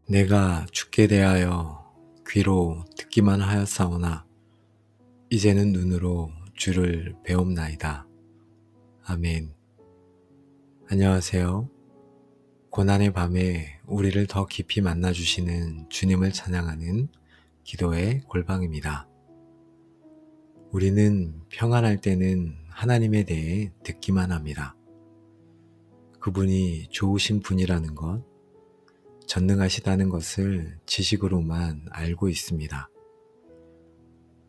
내가 주께 대하여 귀로 듣기만 하였사오나 이제는 눈으로 주를 배움나이다. 아멘. 안녕하세요. 고난의 밤에 우리를 더 깊이 만나주시는 주님을 찬양하는 기도의 골방입니다. 우리는 평안할 때는 하나님에 대해 듣기만 합니다. 그분이 좋으신 분이라는 것, 전능하시다는 것을 지식으로만 알고 있습니다.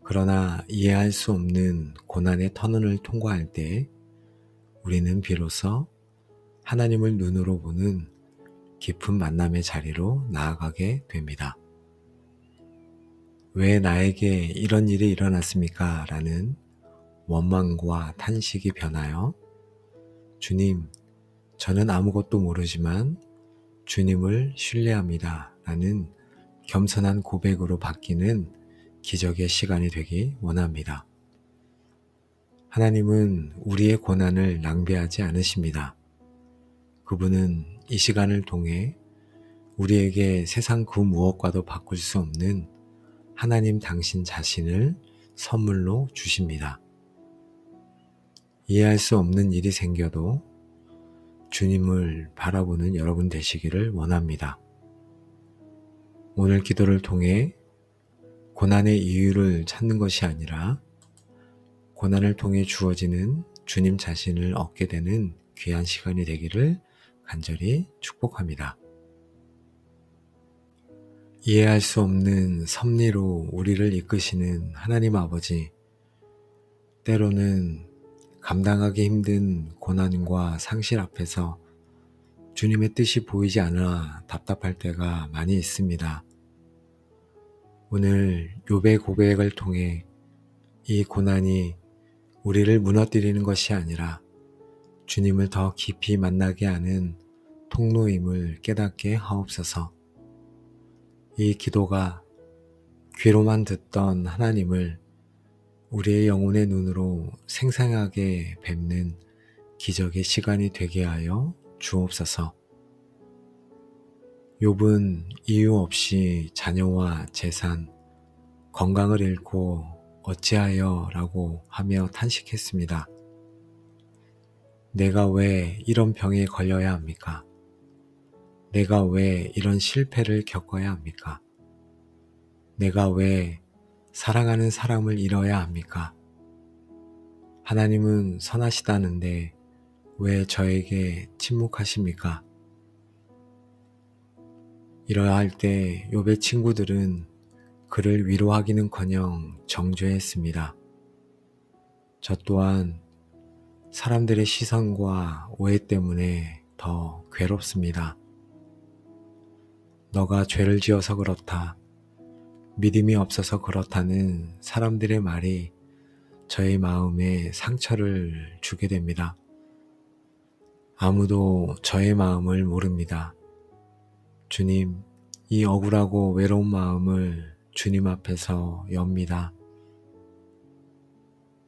그러나 이해할 수 없는 고난의 터널을 통과할 때 우리는 비로소 하나님을 눈으로 보는 깊은 만남의 자리로 나아가게 됩니다. 왜 나에게 이런 일이 일어났습니까? 라는 원망과 탄식이 변하여 주님, 저는 아무것도 모르지만 주님을 신뢰합니다. 라는 겸손한 고백으로 바뀌는 기적의 시간이 되기 원합니다. 하나님은 우리의 고난을 낭비하지 않으십니다. 그분은 이 시간을 통해 우리에게 세상 그 무엇과도 바꿀 수 없는 하나님 당신 자신을 선물로 주십니다. 이해할 수 없는 일이 생겨도 주님을 바라보는 여러분 되시기를 원합니다. 오늘 기도를 통해 고난의 이유를 찾는 것이 아니라 고난을 통해 주어지는 주님 자신을 얻게 되는 귀한 시간이 되기를 간절히 축복합니다. 이해할 수 없는 섭리로 우리를 이끄시는 하나님 아버지, 때로는 감당하기 힘든 고난과 상실 앞에서 주님의 뜻이 보이지 않아 답답할 때가 많이 있습니다. 오늘 욥의 고백을 통해 이 고난이 우리를 무너뜨리는 것이 아니라 주님을 더 깊이 만나게 하는 통로임을 깨닫게 하옵소서. 이 기도가 귀로만 듣던 하나님을 우리의 영혼의 눈으로 생생하게 뵙는 기적의 시간이 되게 하여 주옵소서. 욥은 이유 없이 자녀와 재산, 건강을 잃고 어찌하여 라고 하며 탄식했습니다. 내가 왜 이런 병에 걸려야 합니까? 내가 왜 이런 실패를 겪어야 합니까? 내가 왜 사랑하는 사람을 잃어야 합니까? 하나님은 선하시다는데 왜 저에게 침묵하십니까? 이러할 때 욥의 친구들은 그를 위로하기는커녕 정죄했습니다. 저 또한 사람들의 시선과 오해 때문에 더 괴롭습니다. 너가 죄를 지어서 그렇다, 믿음이 없어서 그렇다는 사람들의 말이 저의 마음에 상처를 주게 됩니다. 아무도 저의 마음을 모릅니다. 주님, 이 억울하고 외로운 마음을 주님 앞에서 엽니다.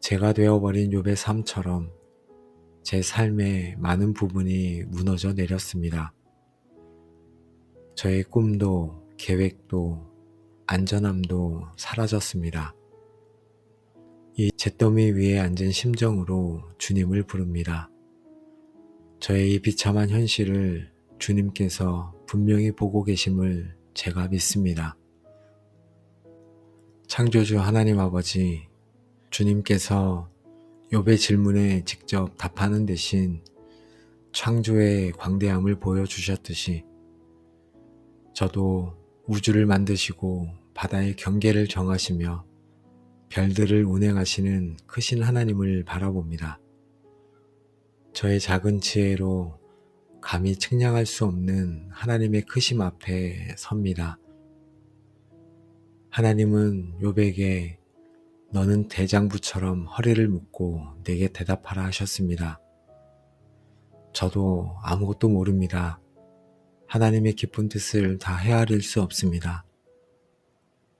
제가 되어버린 욥의 삶처럼 제 삶의 많은 부분이 무너져 내렸습니다. 저의 꿈도 계획도 안전함도 사라졌습니다. 이 잿더미 위에 앉은 심정으로 주님을 부릅니다. 저의 이 비참한 현실을 주님께서 분명히 보고 계심을 제가 믿습니다. 창조주 하나님 아버지, 주님께서 욥의 질문에 직접 답하는 대신 창조의 광대함을 보여주셨듯이 저도 우주를 만드시고 바다의 경계를 정하시며 별들을 운행하시는 크신 하나님을 바라봅니다. 저의 작은 지혜로 감히 측량할 수 없는 하나님의 크심 앞에 섭니다. 하나님은 욥에게 너는 대장부처럼 허리를 묶고 내게 대답하라 하셨습니다. 저도 아무것도 모릅니다. 하나님의 깊은 뜻을 다 헤아릴 수 없습니다.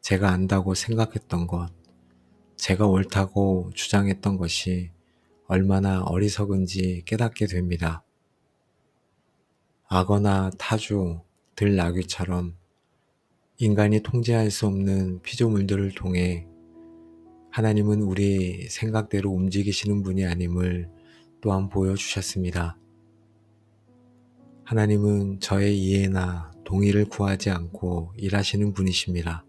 제가 안다고 생각했던 것, 제가 옳다고 주장했던 것이 얼마나 어리석은지 깨닫게 됩니다. 악어나 타주, 들나귀처럼 인간이 통제할 수 없는 피조물들을 통해 하나님은 우리 생각대로 움직이시는 분이 아님을 또한 보여주셨습니다. 하나님은 저의 이해나 동의를 구하지 않고 일하시는 분이십니다.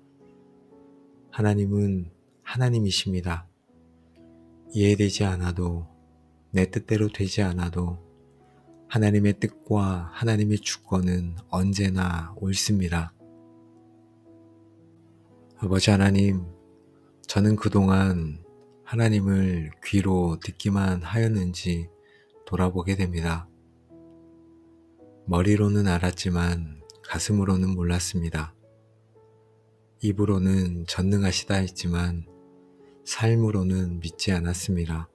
하나님은 하나님이십니다. 이해되지 않아도, 내 뜻대로 되지 않아도 하나님의 뜻과 하나님의 주권은 언제나 옳습니다. 아버지 하나님, 저는 그동안 하나님을 귀로 듣기만 하였는지 돌아보게 됩니다. 머리로는 알았지만 가슴으로는 몰랐습니다. 입으로는 전능하시다 했지만 삶으로는 믿지 않았습니다.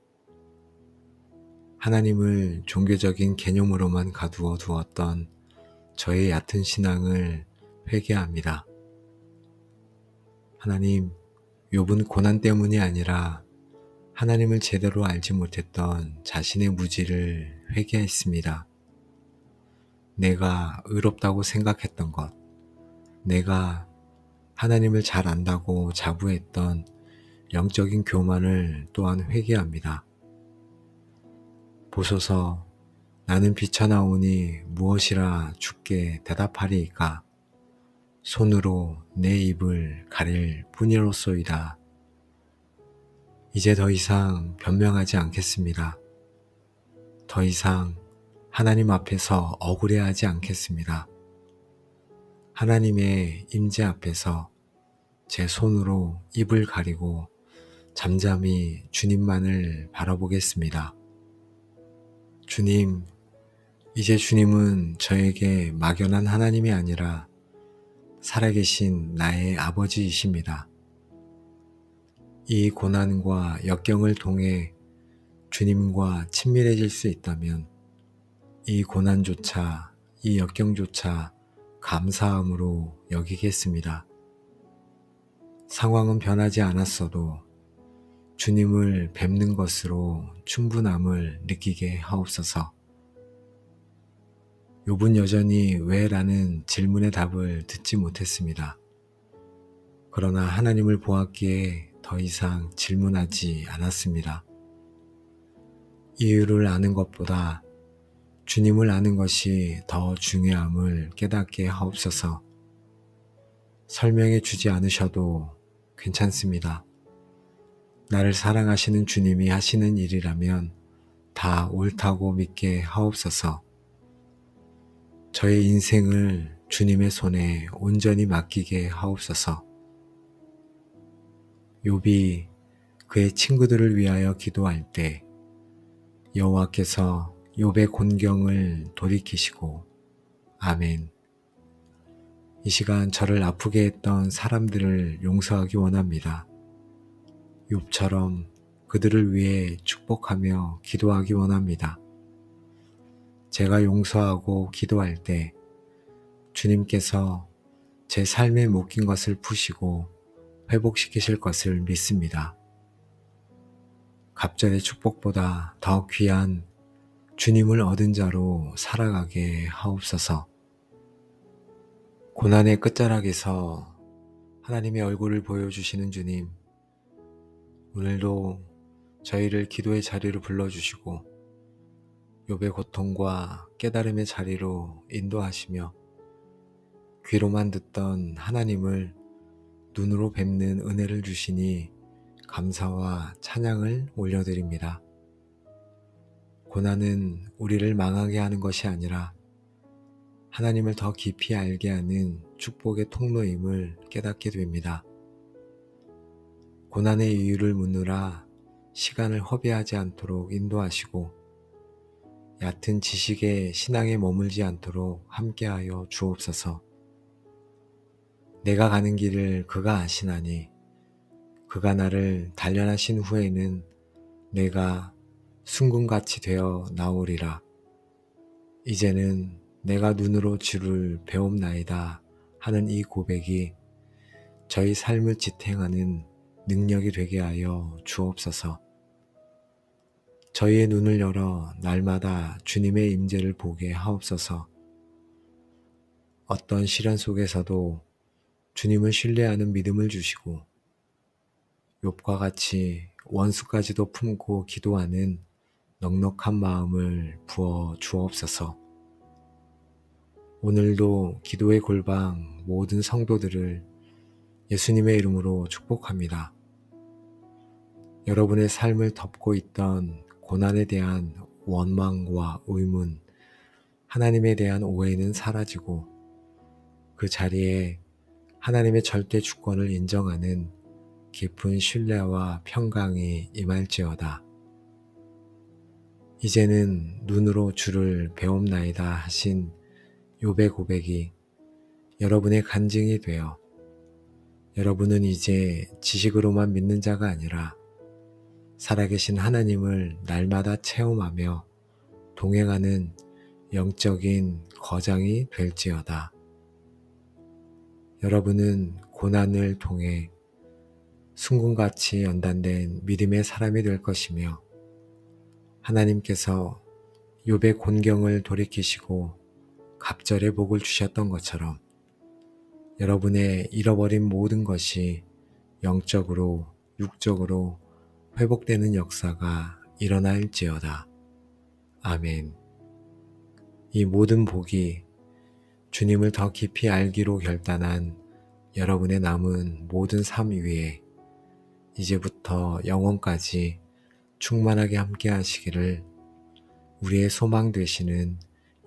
하나님을 종교적인 개념으로만 가두어 두었던 저의 얕은 신앙을 회개합니다. 하나님, 욥은 고난 때문이 아니라 하나님을 제대로 알지 못했던 자신의 무지를 회개했습니다. 내가 의롭다고 생각했던 것, 내가 하나님을 잘 안다고 자부했던 영적인 교만을 또한 회개합니다. 보소서, 나는 비쳐나오니 무엇이라 주께 대답하리이까? 손으로 내 입을 가릴 뿐이로소이다. 이제 더 이상 변명하지 않겠습니다. 더 이상 하나님 앞에서 억울해하지 않겠습니다. 하나님의 임재 앞에서 제 손으로 입을 가리고 잠잠히 주님만을 바라보겠습니다. 주님, 이제 주님은 저에게 막연한 하나님이 아니라 살아계신 나의 아버지이십니다. 이 고난과 역경을 통해 주님과 친밀해질 수 있다면 이 고난조차, 이 역경조차 감사함으로 여기겠습니다. 상황은 변하지 않았어도 주님을 뵙는 것으로 충분함을 느끼게 하옵소서. 욥은 여전히 왜? 라는 질문의 답을 듣지 못했습니다. 그러나 하나님을 보았기에 더 이상 질문하지 않았습니다. 이유를 아는 것보다 주님을 아는 것이 더 중요함을 깨닫게 하옵소서. 설명해 주지 않으셔도 괜찮습니다. 나를 사랑하시는 주님이 하시는 일이라면 다 옳다고 믿게 하옵소서. 저의 인생을 주님의 손에 온전히 맡기게 하옵소서. 욥이 그의 친구들을 위하여 기도할 때 여호와께서 욥의 곤경을 돌이키시고 아멘. 이 시간 저를 아프게 했던 사람들을 용서하기 원합니다. 욥처럼 그들을 위해 축복하며 기도하기 원합니다. 제가 용서하고 기도할 때 주님께서 제 삶에 묶인 것을 푸시고 회복시키실 것을 믿습니다. 갑절의 축복보다 더 귀한 주님을 얻은 자로 살아가게 하옵소서. 고난의 끝자락에서 하나님의 얼굴을 보여주시는 주님, 오늘도 저희를 기도의 자리로 불러주시고 욥의 고통과 깨달음의 자리로 인도하시며 귀로만 듣던 하나님을 눈으로 뵙는 은혜를 주시니 감사와 찬양을 올려드립니다. 고난은 우리를 망하게 하는 것이 아니라 하나님을 더 깊이 알게 하는 축복의 통로임을 깨닫게 됩니다. 고난의 이유를 묻느라 시간을 허비하지 않도록 인도하시고 얕은 지식의 신앙에 머물지 않도록 함께하여 주옵소서. 내가 가는 길을 그가 아시나니 그가 나를 단련하신 후에는 내가 순금같이 되어 나오리라. 이제는 내가 눈으로 주를 배움나이다 하는 이 고백이 저희 삶을 지탱하는 능력이 되게 하여 주옵소서. 저희의 눈을 열어 날마다 주님의 임재를 보게 하옵소서. 어떤 시련 속에서도 주님을 신뢰하는 믿음을 주시고 욥과 같이 원수까지도 품고 기도하는 넉넉한 마음을 부어 주옵소서. 오늘도 기도의 골방 모든 성도들을 예수님의 이름으로 축복합니다. 여러분의 삶을 덮고 있던 고난에 대한 원망과 의문, 하나님에 대한 오해는 사라지고 그 자리에 하나님의 절대 주권을 인정하는 깊은 신뢰와 평강이 임할지어다. 이제는 눈으로 주를 배움나이다 하신 욥의 고백이 여러분의 간증이 되어 여러분은 이제 지식으로만 믿는 자가 아니라 살아계신 하나님을 날마다 체험하며 동행하는 영적인 거장이 될지어다. 여러분은 고난을 통해 순금같이 연단된 믿음의 사람이 될 것이며 하나님께서 욥의 곤경을 돌이키시고 갑절의 복을 주셨던 것처럼 여러분의 잃어버린 모든 것이 영적으로 육적으로 회복되는 역사가 일어날지어다. 아멘. 이 모든 복이 주님을 더 깊이 알기로 결단한 여러분의 남은 모든 삶 위에 이제부터 영원까지 충만하게 함께 하시기를 우리의 소망 되시는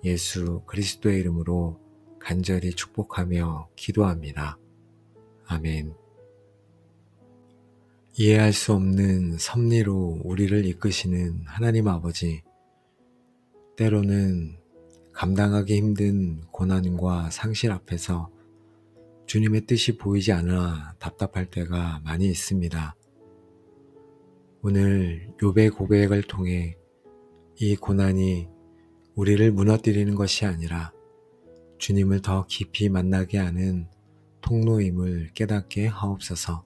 예수 그리스도의 이름으로 간절히 축복하며 기도합니다. 아멘. 이해할 수 없는 섭리로 우리를 이끄시는 하나님 아버지, 때로는 감당하기 힘든 고난과 상실 앞에서 주님의 뜻이 보이지 않아 답답할 때가 많이 있습니다. 오늘 욥의 고백을 통해 이 고난이 우리를 무너뜨리는 것이 아니라 주님을 더 깊이 만나게 하는 통로임을 깨닫게 하옵소서.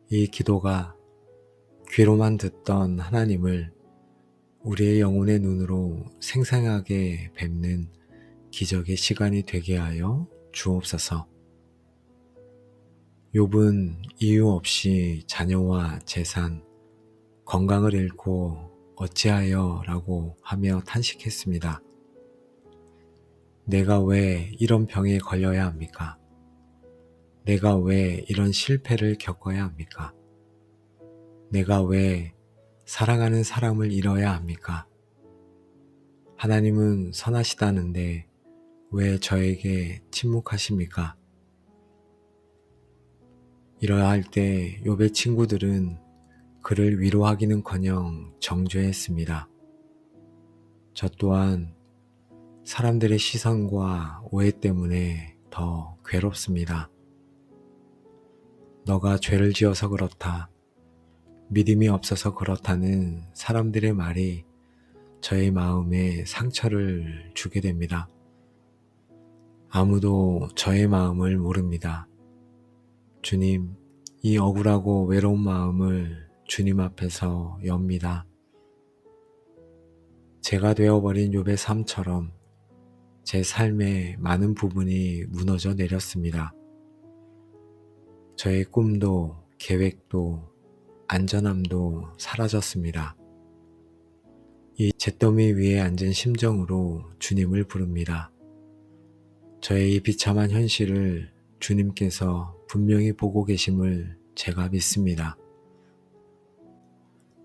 이 기도가 귀로만 듣던 하나님을 우리의 영혼의 눈으로 생생하게 뵙는 기적의 시간이 되게 하여 주옵소서. 욥은 이유 없이 자녀와 재산, 건강을 잃고 어찌하여 라고 하며 탄식했습니다. 내가 왜 이런 병에 걸려야 합니까? 내가 왜 이런 실패를 겪어야 합니까? 내가 왜 사랑하는 사람을 잃어야 합니까? 하나님은 선하시다는데 왜 저에게 침묵하십니까? 이러할 때 욥의 친구들은 그를 위로하기는커녕 정죄했습니다. 저 또한 사람들의 시선과 오해 때문에 더 괴롭습니다. 너가 죄를 지어서 그렇다, 믿음이 없어서 그렇다는 사람들의 말이 저의 마음에 상처를 주게 됩니다. 아무도 저의 마음을 모릅니다. 주님, 이 억울하고 외로운 마음을 주님 앞에서 엽니다. 제가 되어버린 욥의 삶처럼 제 삶의 많은 부분이 무너져 내렸습니다. 저의 꿈도 계획도 안전함도 사라졌습니다. 이 잿더미 위에 앉은 심정으로 주님을 부릅니다. 저의 이 비참한 현실을 주님께서 분명히 보고 계심을 제가 믿습니다.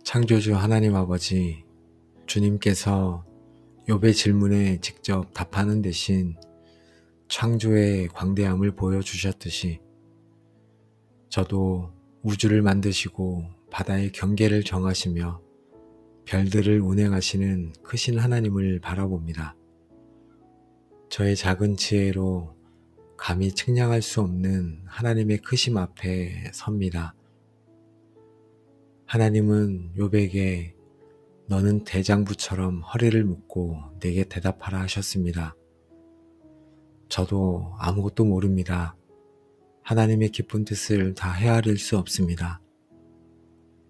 창조주 하나님 아버지, 주님께서 욥의 질문에 직접 답하는 대신 창조의 광대함을 보여주셨듯이 저도 우주를 만드시고 바다의 경계를 정하시며 별들을 운행하시는 크신 하나님을 바라봅니다. 저의 작은 지혜로 감히 측량할 수 없는 하나님의 크심 앞에 섭니다. 하나님은 욥에게 너는 대장부처럼 허리를 묶고 내게 대답하라 하셨습니다. 저도 아무것도 모릅니다. 하나님의 깊은 뜻을 다 헤아릴 수 없습니다.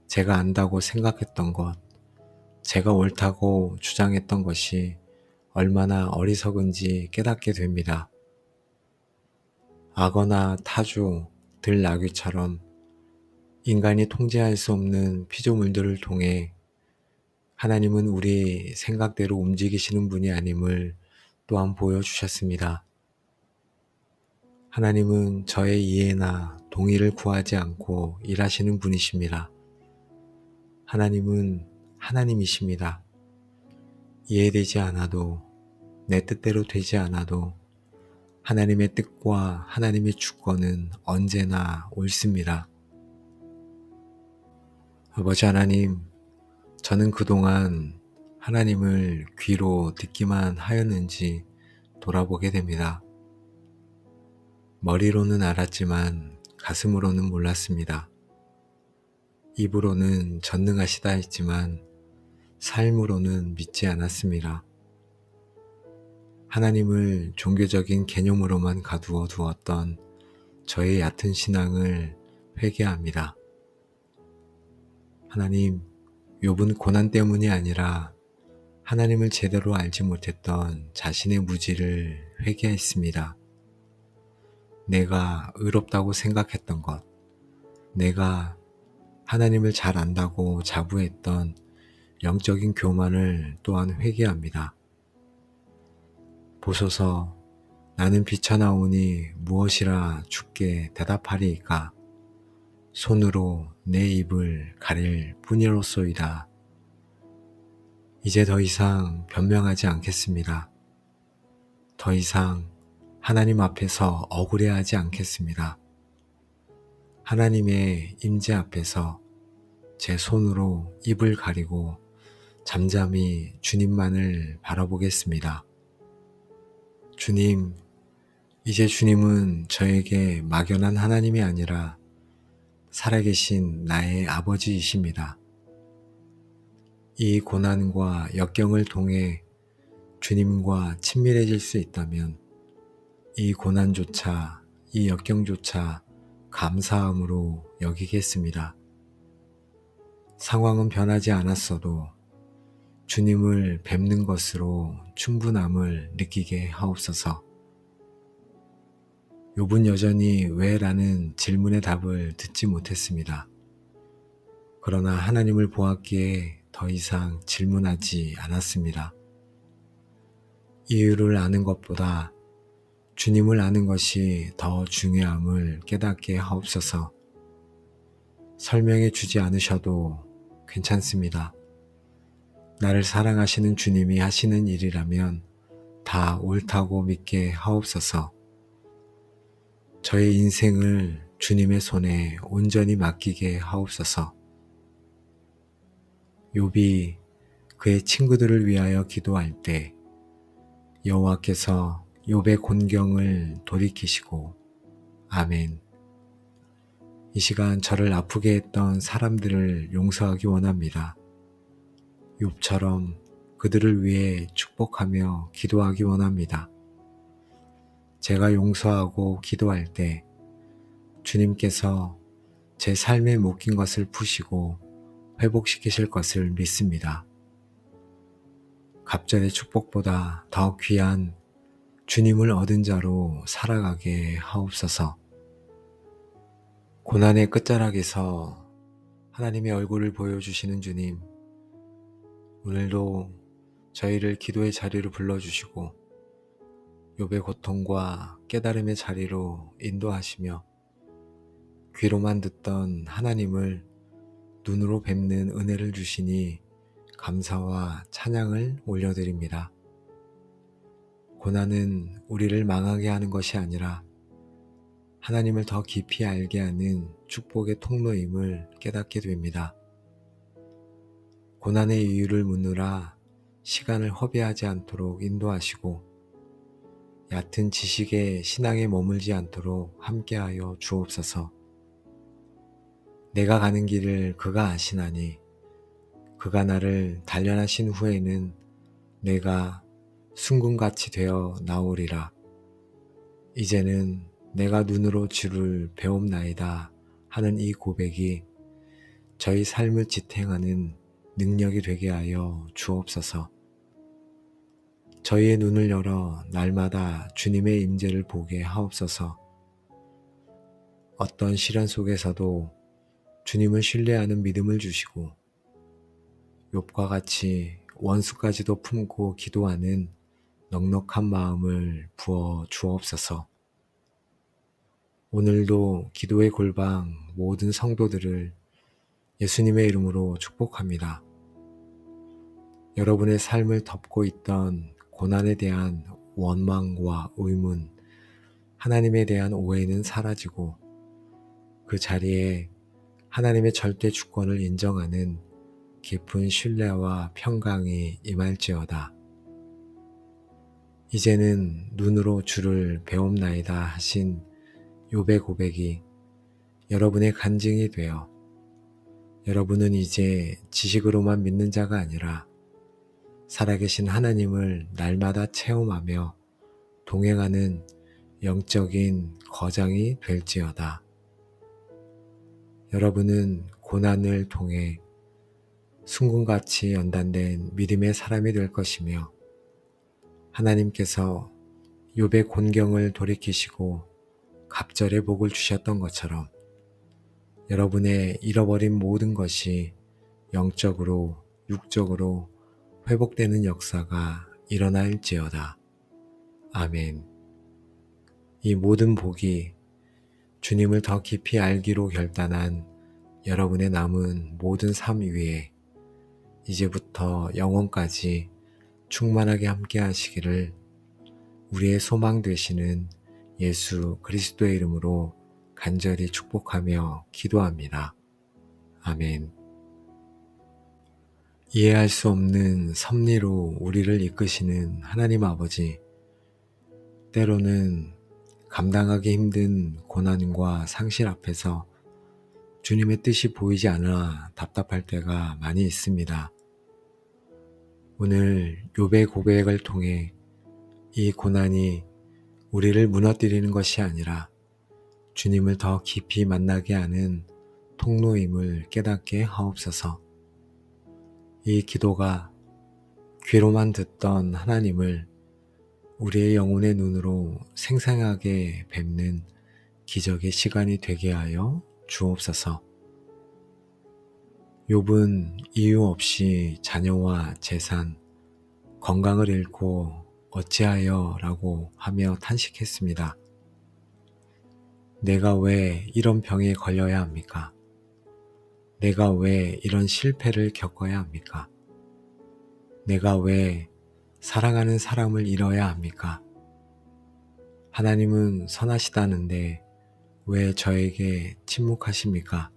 제가 안다고 생각했던 것, 제가 옳다고 주장했던 것이 얼마나 어리석은지 깨닫게 됩니다. 악어나 타조, 들나귀처럼 인간이 통제할 수 없는 피조물들을 통해 하나님은 우리 생각대로 움직이시는 분이 아님을 또한 보여주셨습니다. 하나님은 저의 이해나 동의를 구하지 않고 일하시는 분이십니다. 하나님은 하나님이십니다. 이해되지 않아도, 내 뜻대로 되지 않아도 하나님의 뜻과 하나님의 주권은 언제나 옳습니다. 아버지 하나님, 저는 그동안 하나님을 귀로 듣기만 하였는지 돌아보게 됩니다. 머리로는 알았지만 가슴으로는 몰랐습니다. 입으로는 전능하시다 했지만 삶으로는 믿지 않았습니다. 하나님을 종교적인 개념으로만 가두어 두었던 저의 얕은 신앙을 회개합니다. 하나님, 욥은 고난 때문이 아니라 하나님을 제대로 알지 못했던 자신의 무지를 회개했습니다. 내가 의롭다고 생각했던 것, 내가 하나님을 잘 안다고 자부했던 영적인 교만을 또한 회개합니다. 보소서, 나는 비쳐나오니 무엇이라 주께 대답하리이까? 손으로 내 입을 가릴 뿐이로소이다. 이제 더 이상 변명하지 않겠습니다. 더 이상 하나님 앞에서 억울해하지 않겠습니다. 하나님의 임재 앞에서 제 손으로 입을 가리고 잠잠히 주님만을 바라보겠습니다. 주님, 이제 주님은 저에게 막연한 하나님이 아니라 살아계신 나의 아버지이십니다. 이 고난과 역경을 통해 주님과 친밀해질 수 있다면 이 고난조차, 이 역경조차 감사함으로 여기겠습니다. 상황은 변하지 않았어도 주님을 뵙는 것으로 충분함을 느끼게 하옵소서. 욥은 여전히 왜? 라는 질문의 답을 듣지 못했습니다. 그러나 하나님을 보았기에 더 이상 질문하지 않았습니다. 이유를 아는 것보다 주님을 아는 것이 더 중요함을 깨닫게 하옵소서. 설명해 주지 않으셔도 괜찮습니다. 나를 사랑하시는 주님이 하시는 일이라면 다 옳다고 믿게 하옵소서. 저의 인생을 주님의 손에 온전히 맡기게 하옵소서. 욥이 그의 친구들을 위하여 기도할 때 여호와께서 욥의 곤경을 돌이키시고 아멘. 이 시간 저를 아프게 했던 사람들을 용서하기 원합니다. 욥처럼 그들을 위해 축복하며 기도하기 원합니다. 제가 용서하고 기도할 때 주님께서 제 삶에 묶인 것을 푸시고 회복시키실 것을 믿습니다. 갑절의 축복보다 더 귀한 주님을 얻은 자로 살아가게 하옵소서. 고난의 끝자락에서 하나님의 얼굴을 보여주시는 주님, 오늘도 저희를 기도의 자리로 불러주시고 욥의 고통과 깨달음의 자리로 인도하시며 귀로만 듣던 하나님을 눈으로 뵙는 은혜를 주시니 감사와 찬양을 올려드립니다. 고난은 우리를 망하게 하는 것이 아니라 하나님을 더 깊이 알게 하는 축복의 통로임을 깨닫게 됩니다. 고난의 이유를 묻느라 시간을 허비하지 않도록 인도하시고 얕은 지식의 신앙에 머물지 않도록 함께하여 주옵소서. 내가 가는 길을 그가 아시나니 그가 나를 단련하신 후에는 내가 순금같이 되어 나오리라. 이제는 내가 눈으로 주를 배움나이다 하는 이 고백이 저희 삶을 지탱하는 능력이 되게 하여 주옵소서. 저희의 눈을 열어 날마다 주님의 임재를 보게 하옵소서. 어떤 시련 속에서도 주님을 신뢰하는 믿음을 주시고 욥과 같이 원수까지도 품고 기도하는 넉넉한 마음을 부어 주옵소서. 오늘도 기도의 골방 모든 성도들을 예수님의 이름으로 축복합니다. 여러분의 삶을 덮고 있던 고난에 대한 원망과 의문, 하나님에 대한 오해는 사라지고 그 자리에 하나님의 절대 주권을 인정하는 깊은 신뢰와 평강이 임할지어다. 이제는 눈으로 주를 배움나이다 하신 욥의 고백이 여러분의 간증이 되어 여러분은 이제 지식으로만 믿는 자가 아니라 살아계신 하나님을 날마다 체험하며 동행하는 영적인 거장이 될지어다. 여러분은 고난을 통해 순금같이 연단된 믿음의 사람이 될 것이며 하나님께서 욥의 곤경을 돌이키시고 갑절의 복을 주셨던 것처럼 여러분의 잃어버린 모든 것이 영적으로 육적으로 회복되는 역사가 일어날지어다. 아멘. 이 모든 복이 주님을 더 깊이 알기로 결단한 여러분의 남은 모든 삶 위에 이제부터 영원까지 충만하게 함께 하시기를 우리의 소망 되시는 예수 그리스도의 이름으로 간절히 축복하며 기도합니다. 아멘. 이해할 수 없는 섭리로 우리를 이끄시는 하나님 아버지, 때로는 감당하기 힘든 고난과 상실 앞에서 주님의 뜻이 보이지 않아 답답할 때가 많이 있습니다. 오늘 욥의 고백을 통해 이 고난이 우리를 무너뜨리는 것이 아니라 주님을 더 깊이 만나게 하는 통로임을 깨닫게 하옵소서. 이 기도가 귀로만 듣던 하나님을 우리의 영혼의 눈으로 생생하게 뵙는 기적의 시간이 되게 하여 주옵소서. 욥은 이유 없이 자녀와 재산, 건강을 잃고 어찌하여 라고 하며 탄식했습니다. 내가 왜 이런 병에 걸려야 합니까? 내가 왜 이런 실패를 겪어야 합니까? 내가 왜 사랑하는 사람을 잃어야 합니까? 하나님은 선하시다는데 왜 저에게 침묵하십니까?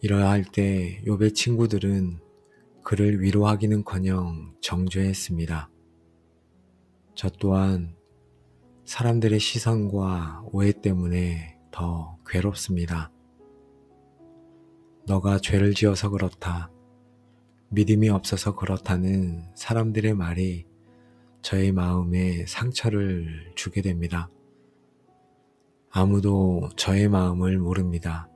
이러할 때 욥의 친구들은 그를 위로하기는커녕 정죄했습니다. 저 또한 사람들의 시선과 오해 때문에 더 괴롭습니다. 너가 죄를 지어서 그렇다, 믿음이 없어서 그렇다는 사람들의 말이 저의 마음에 상처를 주게 됩니다. 아무도 저의 마음을 모릅니다.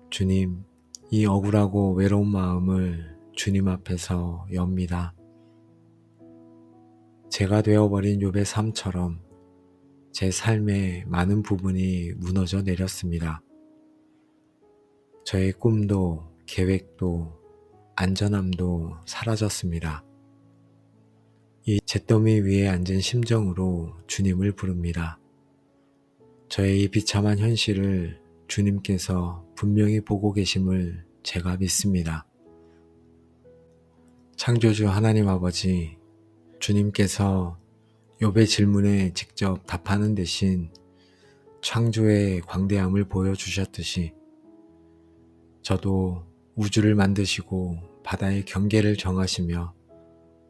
주님, 이 억울하고 외로운 마음을 주님 앞에서 엽니다. 제가 되어버린 욥의 삶처럼 제 삶의 많은 부분이 무너져 내렸습니다. 저의 꿈도 계획도 안전함도 사라졌습니다. 이 잿더미 위에 앉은 심정으로 주님을 부릅니다. 저의 이 비참한 현실을 주님께서 분명히 보고 계심을 제가 믿습니다. 창조주 하나님 아버지, 주님께서 욥의 질문에 직접 답하는 대신 창조의 광대함을 보여주셨듯이 저도 우주를 만드시고 바다의 경계를 정하시며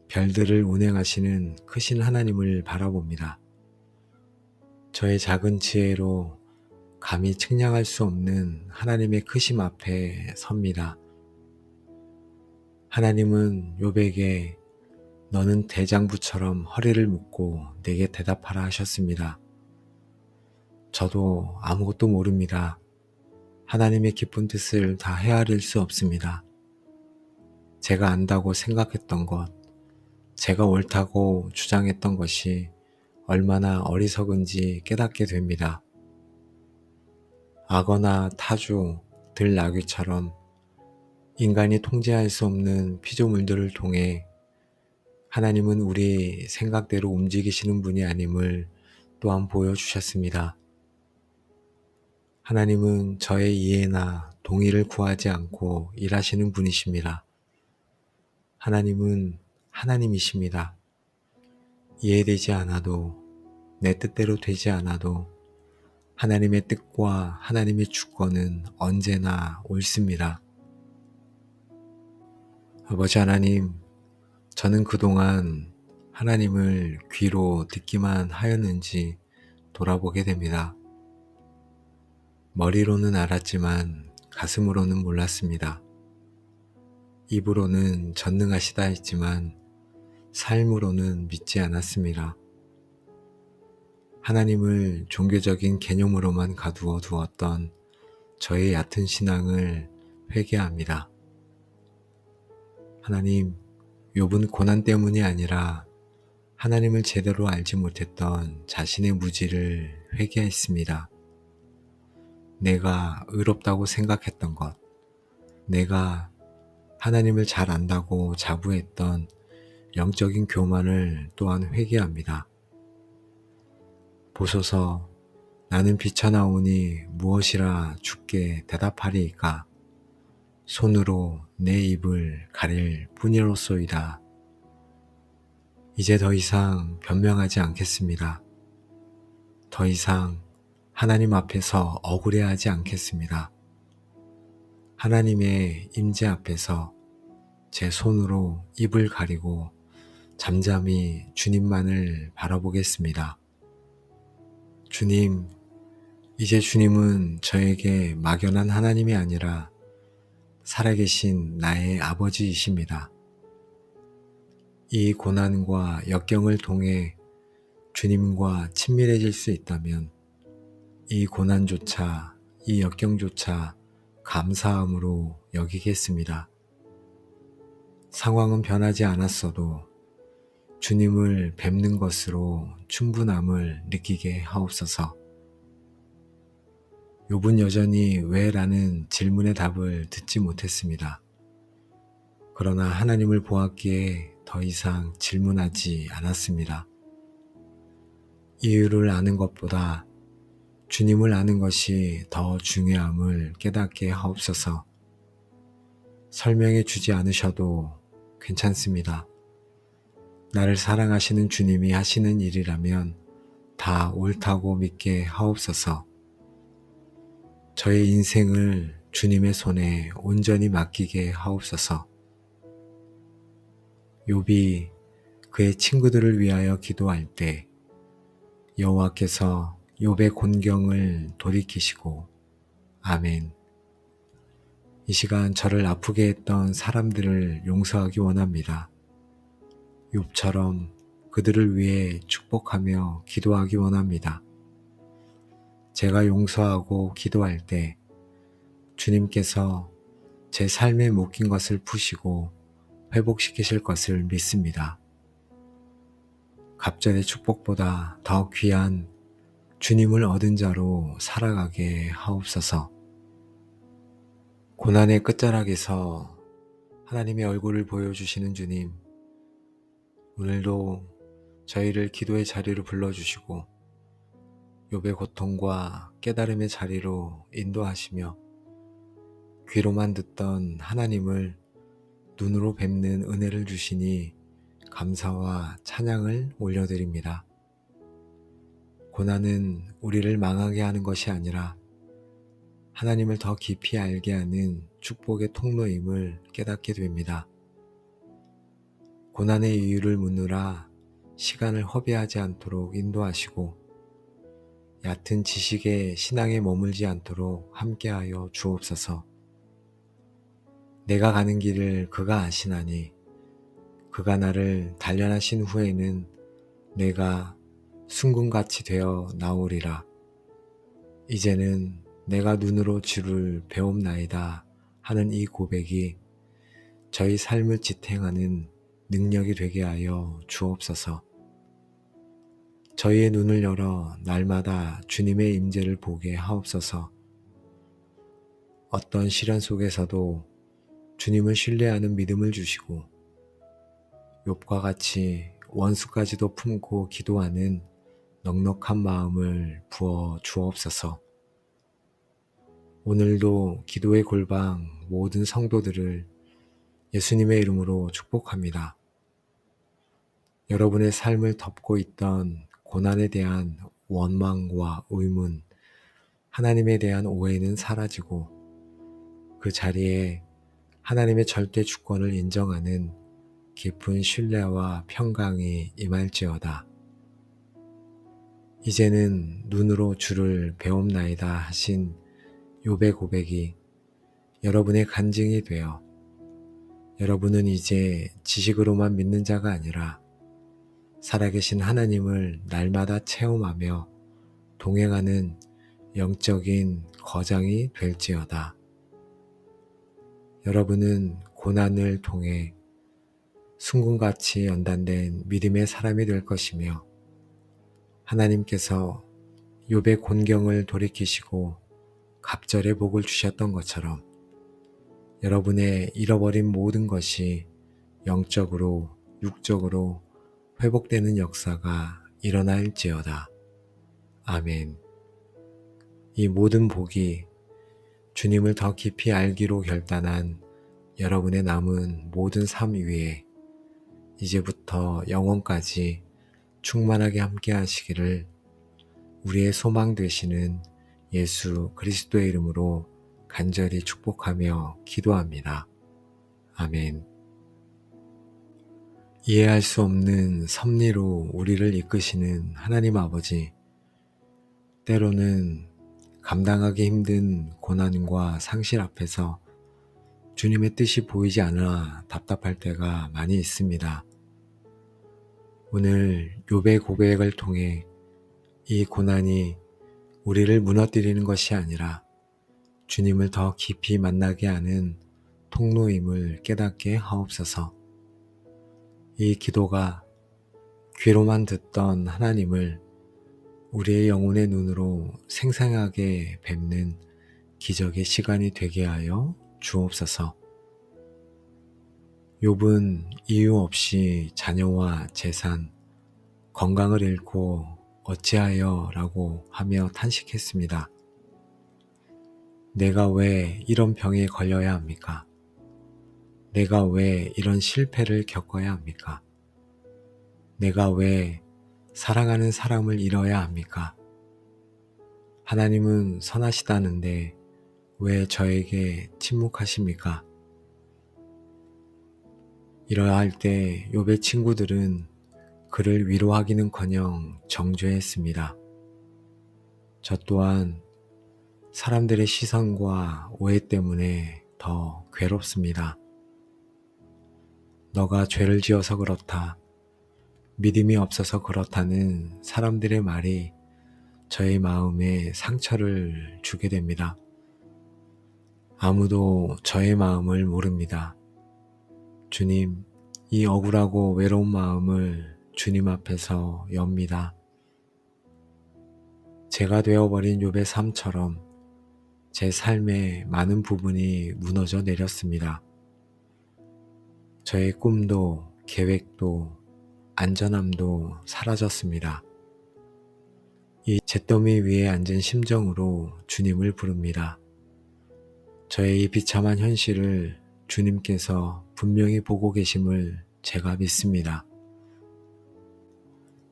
별들을 운행하시는 크신 하나님을 바라봅니다. 저의 작은 지혜로 감히 측량할 수 없는 하나님의 크심 앞에 섭니다. 하나님은 욥에게 너는 대장부처럼 허리를 묶고 내게 대답하라 하셨습니다. 저도 아무것도 모릅니다. 하나님의 깊은 뜻을 다 헤아릴 수 없습니다. 제가 안다고 생각했던 것, 제가 옳다고 주장했던 것이 얼마나 어리석은지 깨닫게 됩니다. 악어나 타조, 들나귀처럼 인간이 통제할 수 없는 피조물들을 통해 하나님은 우리 생각대로 움직이시는 분이 아님을 또한 보여주셨습니다. 하나님은 저의 이해나 동의를 구하지 않고 일하시는 분이십니다. 하나님은 하나님이십니다. 이해되지 않아도, 내 뜻대로 되지 않아도 하나님의 뜻과 하나님의 주권은 언제나 옳습니다. 아버지 하나님, 저는 그동안 하나님을 귀로 듣기만 하였는지 돌아보게 됩니다. 머리로는 알았지만 가슴으로는 몰랐습니다. 입으로는 전능하시다 했지만 삶으로는 믿지 않았습니다. 하나님을 종교적인 개념으로만 가두어 두었던 저의 얕은 신앙을 회개합니다. 하나님, 욥은 고난 때문이 아니라 하나님을 제대로 알지 못했던 자신의 무지를 회개했습니다. 내가 의롭다고 생각했던 것, 내가 하나님을 잘 안다고 자부했던 영적인 교만을 또한 회개합니다. 보소서, 나는 비쳐나오니 무엇이라 주께 대답하리이까? 손으로 내 입을 가릴 뿐이로소이다. 이제 더 이상 변명하지 않겠습니다. 더 이상 하나님 앞에서 억울해하지 않겠습니다. 하나님의 임재 앞에서 제 손으로 입을 가리고 잠잠히 주님만을 바라보겠습니다. 주님, 이제 주님은 저에게 막연한 하나님이 아니라 살아계신 나의 아버지이십니다. 이 고난과 역경을 통해 주님과 친밀해질 수 있다면 이 고난조차, 이 역경조차 감사함으로 여기겠습니다. 상황은 변하지 않았어도 주님을 뵙는 것으로 충분함을 느끼게 하옵소서. 욥은 여전히 왜? 라는 질문의 답을 듣지 못했습니다. 그러나 하나님을 보았기에 더 이상 질문하지 않았습니다. 이유를 아는 것보다 주님을 아는 것이 더 중요함을 깨닫게 하옵소서. 설명해 주지 않으셔도 괜찮습니다. 나를 사랑하시는 주님이 하시는 일이라면 다 옳다고 믿게 하옵소서. 저의 인생을 주님의 손에 온전히 맡기게 하옵소서. 욥이 그의 친구들을 위하여 기도할 때 여호와께서 욥의 곤경을 돌이키시고 아멘. 이 시간 저를 아프게 했던 사람들을 용서하기 원합니다. 욥처럼 그들을 위해 축복하며 기도하기 원합니다. 제가 용서하고 기도할 때 주님께서 제 삶에 묶인 것을 푸시고 회복시키실 것을 믿습니다. 갑절의 축복보다 더 귀한 주님을 얻은 자로 살아가게 하옵소서. 고난의 끝자락에서 하나님의 얼굴을 보여주시는 주님, 오늘도 저희를 기도의 자리로 불러주시고 욥의 고통과 깨달음의 자리로 인도하시며 귀로만 듣던 하나님을 눈으로 뵙는 은혜를 주시니 감사와 찬양을 올려드립니다. 고난은 우리를 망하게 하는 것이 아니라 하나님을 더 깊이 알게 하는 축복의 통로임을 깨닫게 됩니다. 고난의 이유를 묻느라 시간을 허비하지 않도록 인도하시고 얕은 지식의 신앙에 머물지 않도록 함께하여 주옵소서. 내가 가는 길을 그가 아시나니 그가 나를 단련하신 후에는 내가 순금같이 되어 나오리라. 이제는 내가 눈으로 주를 배움나이다 하는 이 고백이 저희 삶을 지탱하는 능력이 되게 하여 주옵소서. 저희의 눈을 열어 날마다 주님의 임재를 보게 하옵소서. 어떤 시련 속에서도 주님을 신뢰하는 믿음을 주시고 욥과 같이 원수까지도 품고 기도하는 넉넉한 마음을 부어 주옵소서. 오늘도 기도의 골방 모든 성도들을 예수님의 이름으로 축복합니다. 여러분의 삶을 덮고 있던 고난에 대한 원망과 의문, 하나님에 대한 오해는 사라지고 그 자리에 하나님의 절대 주권을 인정하는 깊은 신뢰와 평강이 임할지어다. 이제는 눈으로 주를 배움나이다 하신 욥의 고백이 여러분의 간증이 되어 여러분은 이제 지식으로만 믿는 자가 아니라 살아계신 하나님을 날마다 체험하며 동행하는 영적인 거장이 될지어다. 여러분은 고난을 통해 순금같이 연단된 믿음의 사람이 될 것이며 하나님께서 욥의 곤경을 돌이키시고 갑절의 복을 주셨던 것처럼 여러분의 잃어버린 모든 것이 영적으로 육적으로 회복되는 역사가 일어날지어다. 아멘. 이 모든 복이 주님을 더 깊이 알기로 결단한 여러분의 남은 모든 삶 위에 이제부터 영원까지 충만하게 함께 하시기를 우리의 소망 되시는 예수 그리스도의 이름으로 간절히 축복하며 기도합니다. 아멘. 이해할 수 없는 섭리로 우리를 이끄시는 하나님 아버지, 때로는 감당하기 힘든 고난과 상실 앞에서 주님의 뜻이 보이지 않아 답답할 때가 많이 있습니다. 오늘 욥의 고백을 통해 이 고난이 우리를 무너뜨리는 것이 아니라 주님을 더 깊이 만나게 하는 통로임을 깨닫게 하옵소서. 이 기도가 귀로만 듣던 하나님을 우리의 영혼의 눈으로 생생하게 뵙는 기적의 시간이 되게 하여 주옵소서. 욥은 이유 없이 자녀와 재산, 건강을 잃고 어찌하여 라고 하며 탄식했습니다. 내가 왜 이런 병에 걸려야 합니까? 내가 왜 이런 실패를 겪어야 합니까? 내가 왜 사랑하는 사람을 잃어야 합니까? 하나님은 선하시다는데 왜 저에게 침묵하십니까? 이러할 때 욥의 친구들은 그를 위로하기는커녕 정죄했습니다. 저 또한 사람들의 시선과 오해 때문에 더 괴롭습니다. 너가 죄를 지어서 그렇다, 믿음이 없어서 그렇다는 사람들의 말이 저의 마음에 상처를 주게 됩니다. 아무도 저의 마음을 모릅니다. 주님, 이 억울하고 외로운 마음을 주님 앞에서 엽니다. 제가 되어버린 욥의 삶처럼 제 삶의 많은 부분이 무너져 내렸습니다. 저의 꿈도 계획도 안전함도 사라졌습니다. 이 잿더미 위에 앉은 심정으로 주님을 부릅니다. 저의 이 비참한 현실을 주님께서 분명히 보고 계심을 제가 믿습니다.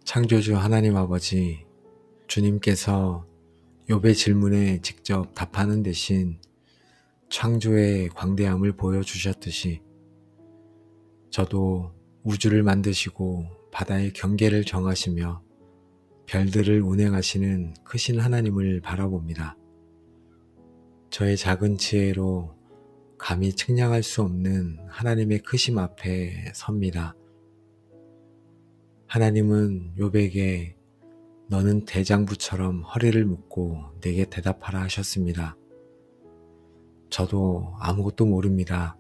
창조주 하나님 아버지, 주님께서 욥의 질문에 직접 답하는 대신 창조의 광대함을 보여주셨듯이 저도 우주를 만드시고 바다의 경계를 정하시며 별들을 운행하시는 크신 하나님을 바라봅니다. 저의 작은 지혜로 감히 측량할 수 없는 하나님의 크심 앞에 섭니다. 하나님은 욥에게 너는 대장부처럼 허리를 묶고 내게 대답하라 하셨습니다. 저도 아무것도 모릅니다.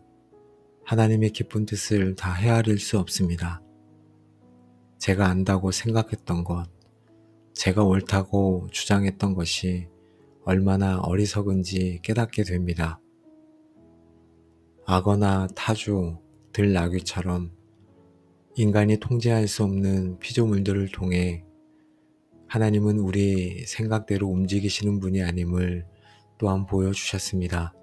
하나님의 기쁜 뜻을 다 헤아릴 수 없습니다. 제가 안다고 생각했던 것, 제가 옳다고 주장했던 것이 얼마나 어리석은지 깨닫게 됩니다. 악어나 타조, 들나귀처럼 인간이 통제할 수 없는 피조물들을 통해 하나님은 우리 생각대로 움직이시는 분이 아님을 또한 보여주셨습니다.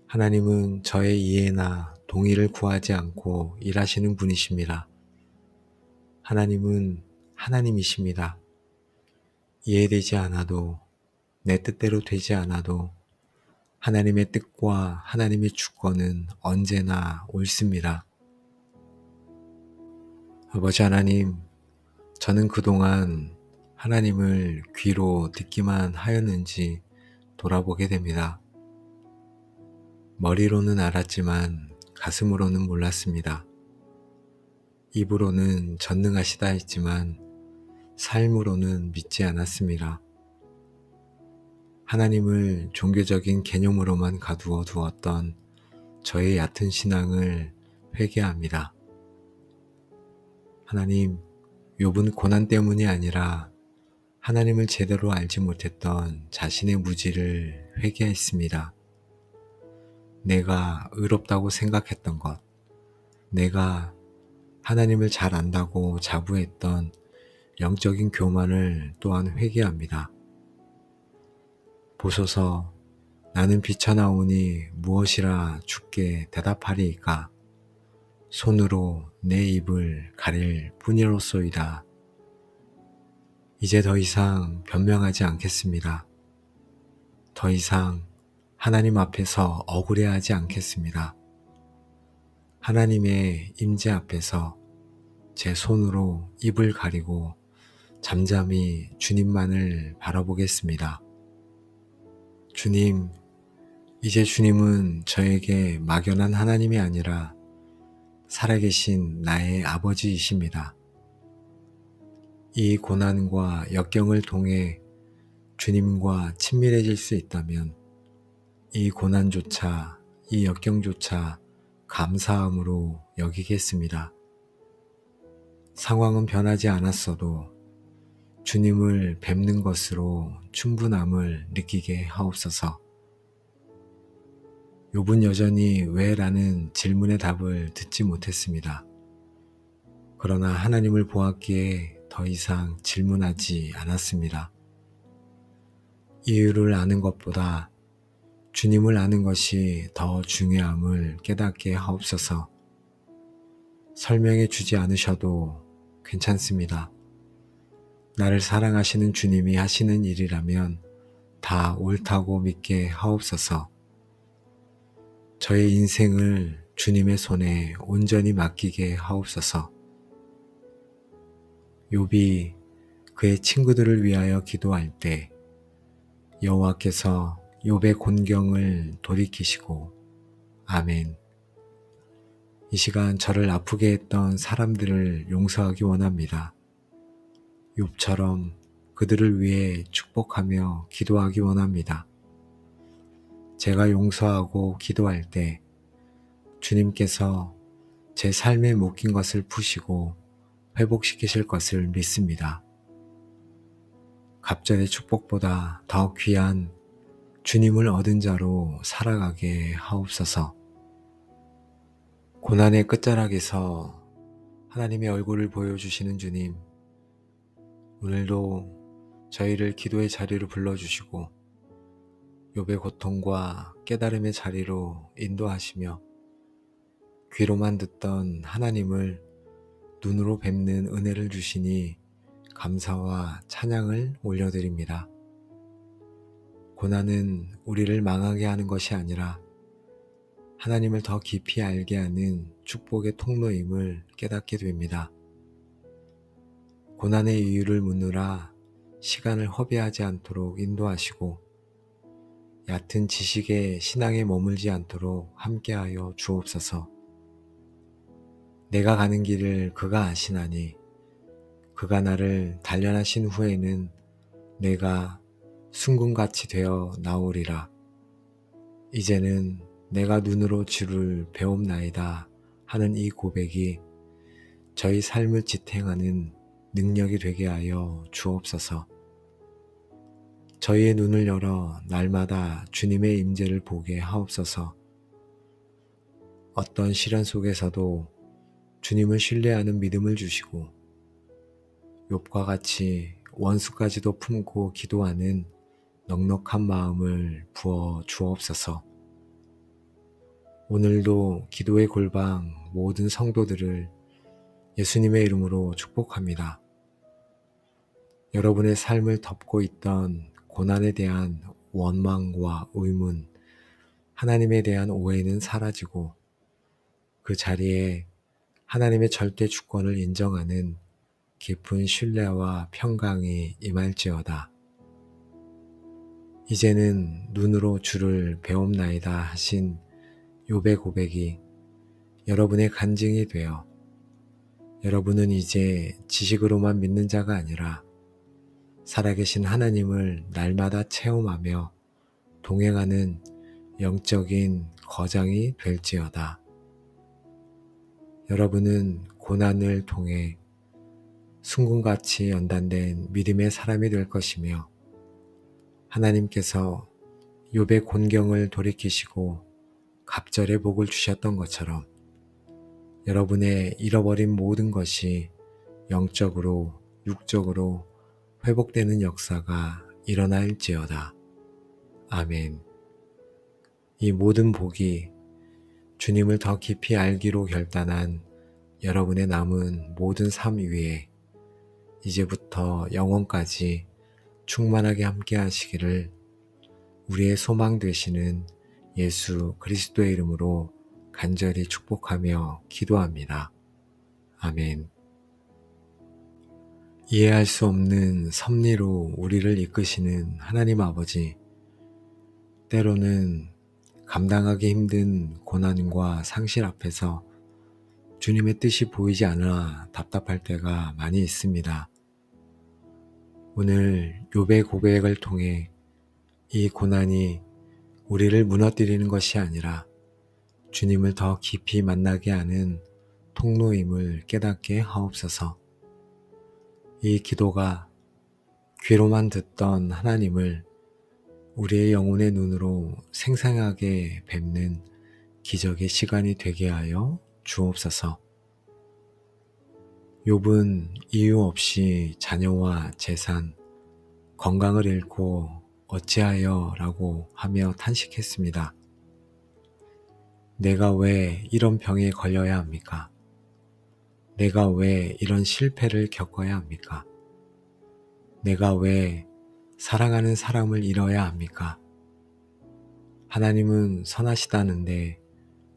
하나님은 저의 이해나 동의를 구하지 않고 일하시는 분이십니다. 하나님은 하나님이십니다. 이해되지 않아도, 내 뜻대로 되지 않아도 하나님의 뜻과 하나님의 주권은 언제나 옳습니다. 아버지 하나님, 저는 그동안 하나님을 귀로 듣기만 하였는지 돌아보게 됩니다. 머리로는 알았지만 가슴으로는 몰랐습니다. 입으로는 전능하시다 했지만 삶으로는 믿지 않았습니다. 하나님을 종교적인 개념으로만 가두어 두었던 저의 얕은 신앙을 회개합니다. 하나님, 욥은 고난 때문이 아니라 하나님을 제대로 알지 못했던 자신의 무지를 회개했습니다. 내가 의롭다고 생각했던 것, 내가 하나님을 잘 안다고 자부했던 영적인 교만을 또한 회개합니다. 보소서, 나는 비쳐나오니 무엇이라 주께 대답하리이까? 손으로 내 입을 가릴 뿐이로소이다. 이제 더 이상 변명하지 않겠습니다. 더 이상 하나님 앞에서 억울해하지 않겠습니다. 하나님의 임재 앞에서 제 손으로 입을 가리고 잠잠히 주님만을 바라보겠습니다. 주님, 이제 주님은 저에게 막연한 하나님이 아니라 살아계신 나의 아버지이십니다. 이 고난과 역경을 통해 주님과 친밀해질 수 있다면 이 고난조차, 이 역경조차 감사함으로 여기겠습니다. 상황은 변하지 않았어도 주님을 뵙는 것으로 충분함을 느끼게 하옵소서. 욥은 여전히 왜? 라는 질문의 답을 듣지 못했습니다. 그러나 하나님을 보았기에 더 이상 질문하지 않았습니다. 이유를 아는 것보다 주님을 아는 것이 더 중요함을 깨닫게 하옵소서. 설명해 주지 않으셔도 괜찮습니다. 나를 사랑하시는 주님이 하시는 일이라면 다 옳다고 믿게 하옵소서. 저의 인생을 주님의 손에 온전히 맡기게 하옵소서. 욥이 그의 친구들을 위하여 기도할 때 여호와께서 욥의 곤경을 돌이키시고 아멘. 이 시간 저를 아프게 했던 사람들을 용서하기 원합니다. 욥처럼 그들을 위해 축복하며 기도하기 원합니다. 제가 용서하고 기도할 때 주님께서 제 삶에 묶인 것을 푸시고 회복시키실 것을 믿습니다. 갑절의 축복보다 더 귀한 주님을 얻은 자로 살아가게 하옵소서. 고난의 끝자락에서 하나님의 얼굴을 보여주시는 주님, 오늘도 저희를 기도의 자리로 불러주시고 욥의 고통과 깨달음의 자리로 인도하시며 귀로만 듣던 하나님을 눈으로 뵙는 은혜를 주시니 감사와 찬양을 올려드립니다. 고난은 우리를 망하게 하는 것이 아니라 하나님을 더 깊이 알게 하는 축복의 통로임을 깨닫게 됩니다. 고난의 이유를 묻느라 시간을 허비하지 않도록 인도하시고 얕은 지식의 신앙에 머물지 않도록 함께하여 주옵소서. 내가 가는 길을 그가 아시나니 그가 나를 단련하신 후에는 내가 순금같이 되어 나오리라. 이제는 내가 눈으로 주를 배움나이다 하는 이 고백이 저희 삶을 지탱하는 능력이 되게 하여 주옵소서. 저희의 눈을 열어 날마다 주님의 임재를 보게 하옵소서. 어떤 시련 속에서도 주님을 신뢰하는 믿음을 주시고 욥과 같이 원수까지도 품고 기도하는 넉넉한 마음을 부어 주옵소서. 오늘도 기도의 골방 모든 성도들을 예수님의 이름으로 축복합니다. 여러분의 삶을 덮고 있던 고난에 대한 원망과 의문, 하나님에 대한 오해는 사라지고 그 자리에 하나님의 절대 주권을 인정하는 깊은 신뢰와 평강이 임할지어다. 이제는 눈으로 주를 배움나이다 하신 욥의 고백이 여러분의 간증이 되어 여러분은 이제 지식으로만 믿는 자가 아니라 살아계신 하나님을 날마다 체험하며 동행하는 영적인 거장이 될지어다. 여러분은 고난을 통해 순금같이 연단된 믿음의 사람이 될 것이며 하나님께서 욥의 곤경을 돌이키시고 갑절의 복을 주셨던 것처럼 여러분의 잃어버린 모든 것이 영적으로 육적으로 회복되는 역사가 일어날지어다. 아멘. 이 모든 복이 주님을 더 깊이 알기로 결단한 여러분의 남은 모든 삶 위에 이제부터 영원까지 충만하게 함께 하시기를 우리의 소망 되시는 예수 그리스도의 이름으로 간절히 축복하며 기도합니다. 아멘. 이해할 수 없는 섭리로 우리를 이끄시는 하나님 아버지, 때로는 감당하기 힘든 고난과 상실 앞에서 주님의 뜻이 보이지 않아 답답할 때가 많이 있습니다. 오늘 욥의 고백을 통해 이 고난이 우리를 무너뜨리는 것이 아니라 주님을 더 깊이 만나게 하는 통로임을 깨닫게 하옵소서. 이 기도가 귀로만 듣던 하나님을 우리의 영혼의 눈으로 생생하게 뵙는 기적의 시간이 되게 하여 주옵소서. 욥은 이유 없이 자녀와 재산, 건강을 잃고 어찌하여 라고 하며 탄식했습니다. 내가 왜 이런 병에 걸려야 합니까? 내가 왜 이런 실패를 겪어야 합니까? 내가 왜 사랑하는 사람을 잃어야 합니까? 하나님은 선하시다는데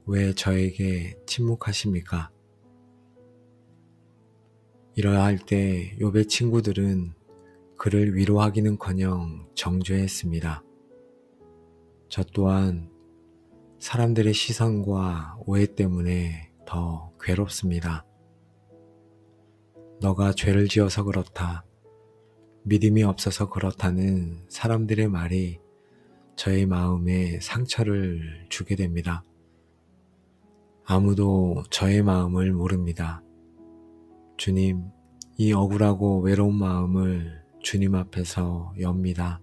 왜 저에게 침묵하십니까? 이러할 때 욥의 친구들은 그를 위로하기는커녕 정죄했습니다. 저 또한 사람들의 시선과 오해 때문에 더 괴롭습니다. 너가 죄를 지어서 그렇다, 믿음이 없어서 그렇다는 사람들의 말이 저의 마음에 상처를 주게 됩니다. 아무도 저의 마음을 모릅니다. 주님, 이 억울하고 외로운 마음을 주님 앞에서 엽니다.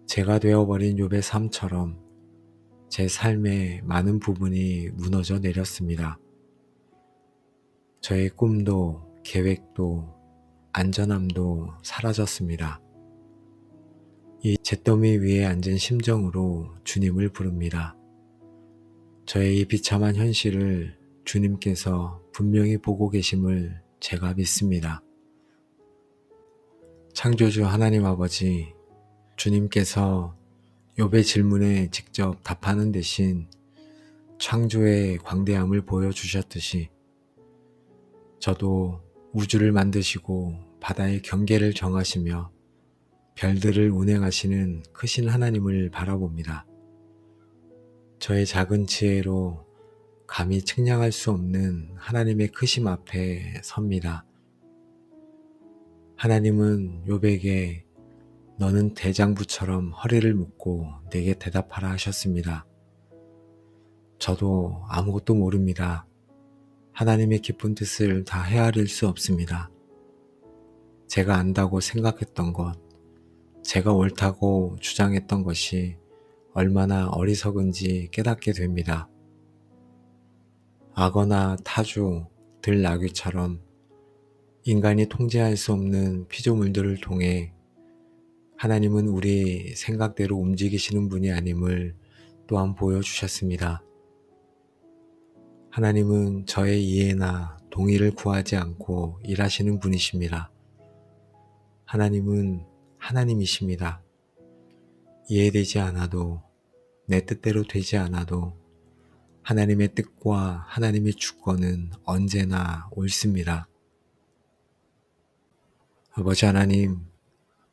제가 되어버린 욥의 삶처럼 제 삶의 많은 부분이 무너져 내렸습니다. 저의 꿈도 계획도 안전함도 사라졌습니다. 이 잿더미 위에 앉은 심정으로 주님을 부릅니다. 저의 이 비참한 현실을 주님께서 분명히 보고 계심을 제가 믿습니다. 창조주 하나님 아버지, 주님께서 욥의 질문에 직접 답하는 대신 창조의 광대함을 보여주셨듯이 저도 우주를 만드시고 바다의 경계를 정하시며 별들을 운행하시는 크신 하나님을 바라봅니다. 저의 작은 지혜로 감히 측량할 수 없는 하나님의 크심 앞에 섭니다. 하나님은 욥에게 너는 대장부처럼 허리를 묶고 내게 대답하라 하셨습니다. 저도 아무것도 모릅니다. 하나님의 깊은 뜻을 다 헤아릴 수 없습니다. 제가 안다고 생각했던 것, 제가 옳다고 주장했던 것이 얼마나 어리석은지 깨닫게 됩니다. 악어나 타조, 들나귀처럼 인간이 통제할 수 없는 피조물들을 통해 하나님은 우리 생각대로 움직이시는 분이 아님을 또한 보여주셨습니다. 하나님은 저의 이해나 동의를 구하지 않고 일하시는 분이십니다. 하나님은 하나님이십니다. 이해되지 않아도, 내 뜻대로 되지 않아도 하나님의 뜻과 하나님의 주권은 언제나 옳습니다. 아버지 하나님,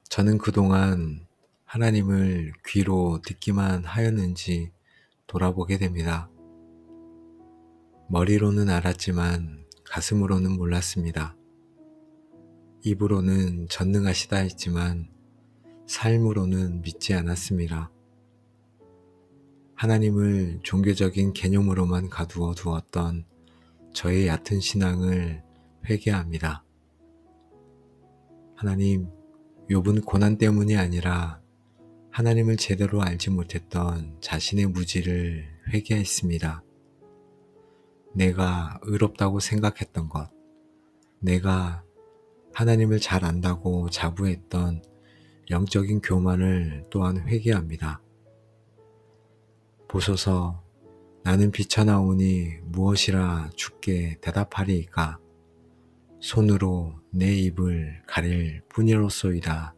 저는 그동안 하나님을 귀로 듣기만 하였는지 돌아보게 됩니다. 머리로는 알았지만 가슴으로는 몰랐습니다. 입으로는 전능하시다 했지만 삶으로는 믿지 않았습니다. 하나님을 종교적인 개념으로만 가두어 두었던 저의 얕은 신앙을 회개합니다. 하나님, 욥은 고난 때문이 아니라 하나님을 제대로 알지 못했던 자신의 무지를 회개했습니다. 내가 의롭다고 생각했던 것, 내가 하나님을 잘 안다고 자부했던 영적인 교만을 또한 회개합니다. 보소서, 나는 비쳐나오니 무엇이라 주께 대답하리이까? 손으로 내 입을 가릴 뿐이로소이다.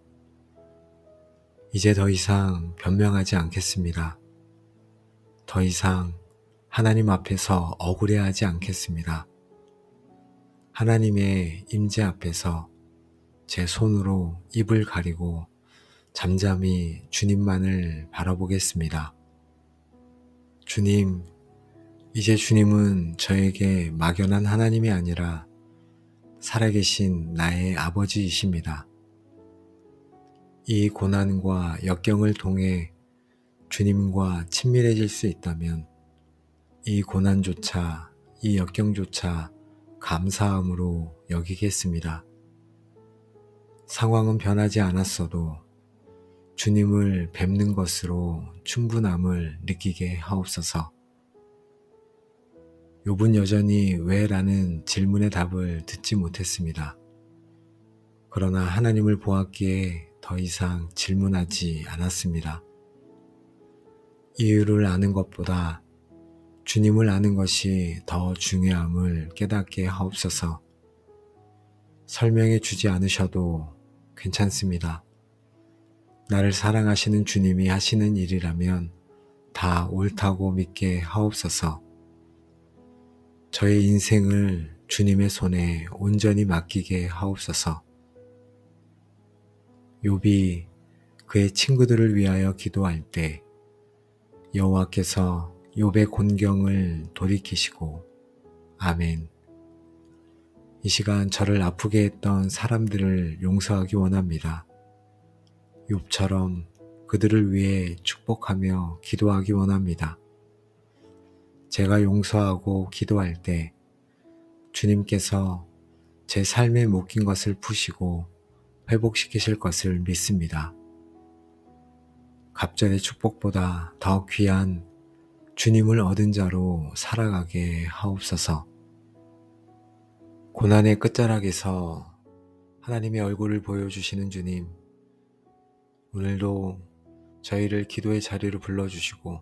이제 더 이상 변명하지 않겠습니다. 더 이상 하나님 앞에서 억울해하지 않겠습니다. 하나님의 임재 앞에서 제 손으로 입을 가리고 잠잠히 주님만을 바라보겠습니다. 주님, 이제 주님은 저에게 막연한 하나님이 아니라 살아계신 나의 아버지이십니다. 이 고난과 역경을 통해 주님과 친밀해질 수 있다면 이 고난조차, 이 역경조차 감사함으로 여기겠습니다. 상황은 변하지 않았어도 주님을 뵙는 것으로 충분함을 느끼게 하옵소서. 욥은 여전히 왜? 라는 질문의 답을 듣지 못했습니다. 그러나 하나님을 보았기에 더 이상 질문하지 않았습니다. 이유를 아는 것보다 주님을 아는 것이 더 중요함을 깨닫게 하옵소서. 설명해 주지 않으셔도 괜찮습니다. 나를 사랑하시는 주님이 하시는 일이라면 다 옳다고 믿게 하옵소서. 저의 인생을 주님의 손에 온전히 맡기게 하옵소서. 욥이 그의 친구들을 위하여 기도할 때 여호와께서 욥의 곤경을 돌이키시고 아멘. 이 시간 저를 아프게 했던 사람들을 용서하기 원합니다. 욥처럼 그들을 위해 축복하며 기도하기 원합니다. 제가 용서하고 기도할 때 주님께서 제 삶에 묶인 것을 푸시고 회복시키실 것을 믿습니다. 갑절의 축복보다 더 귀한 주님을 얻은 자로 살아가게 하옵소서. 고난의 끝자락에서 하나님의 얼굴을 보여주시는 주님, 오늘도 저희를 기도의 자리로 불러주시고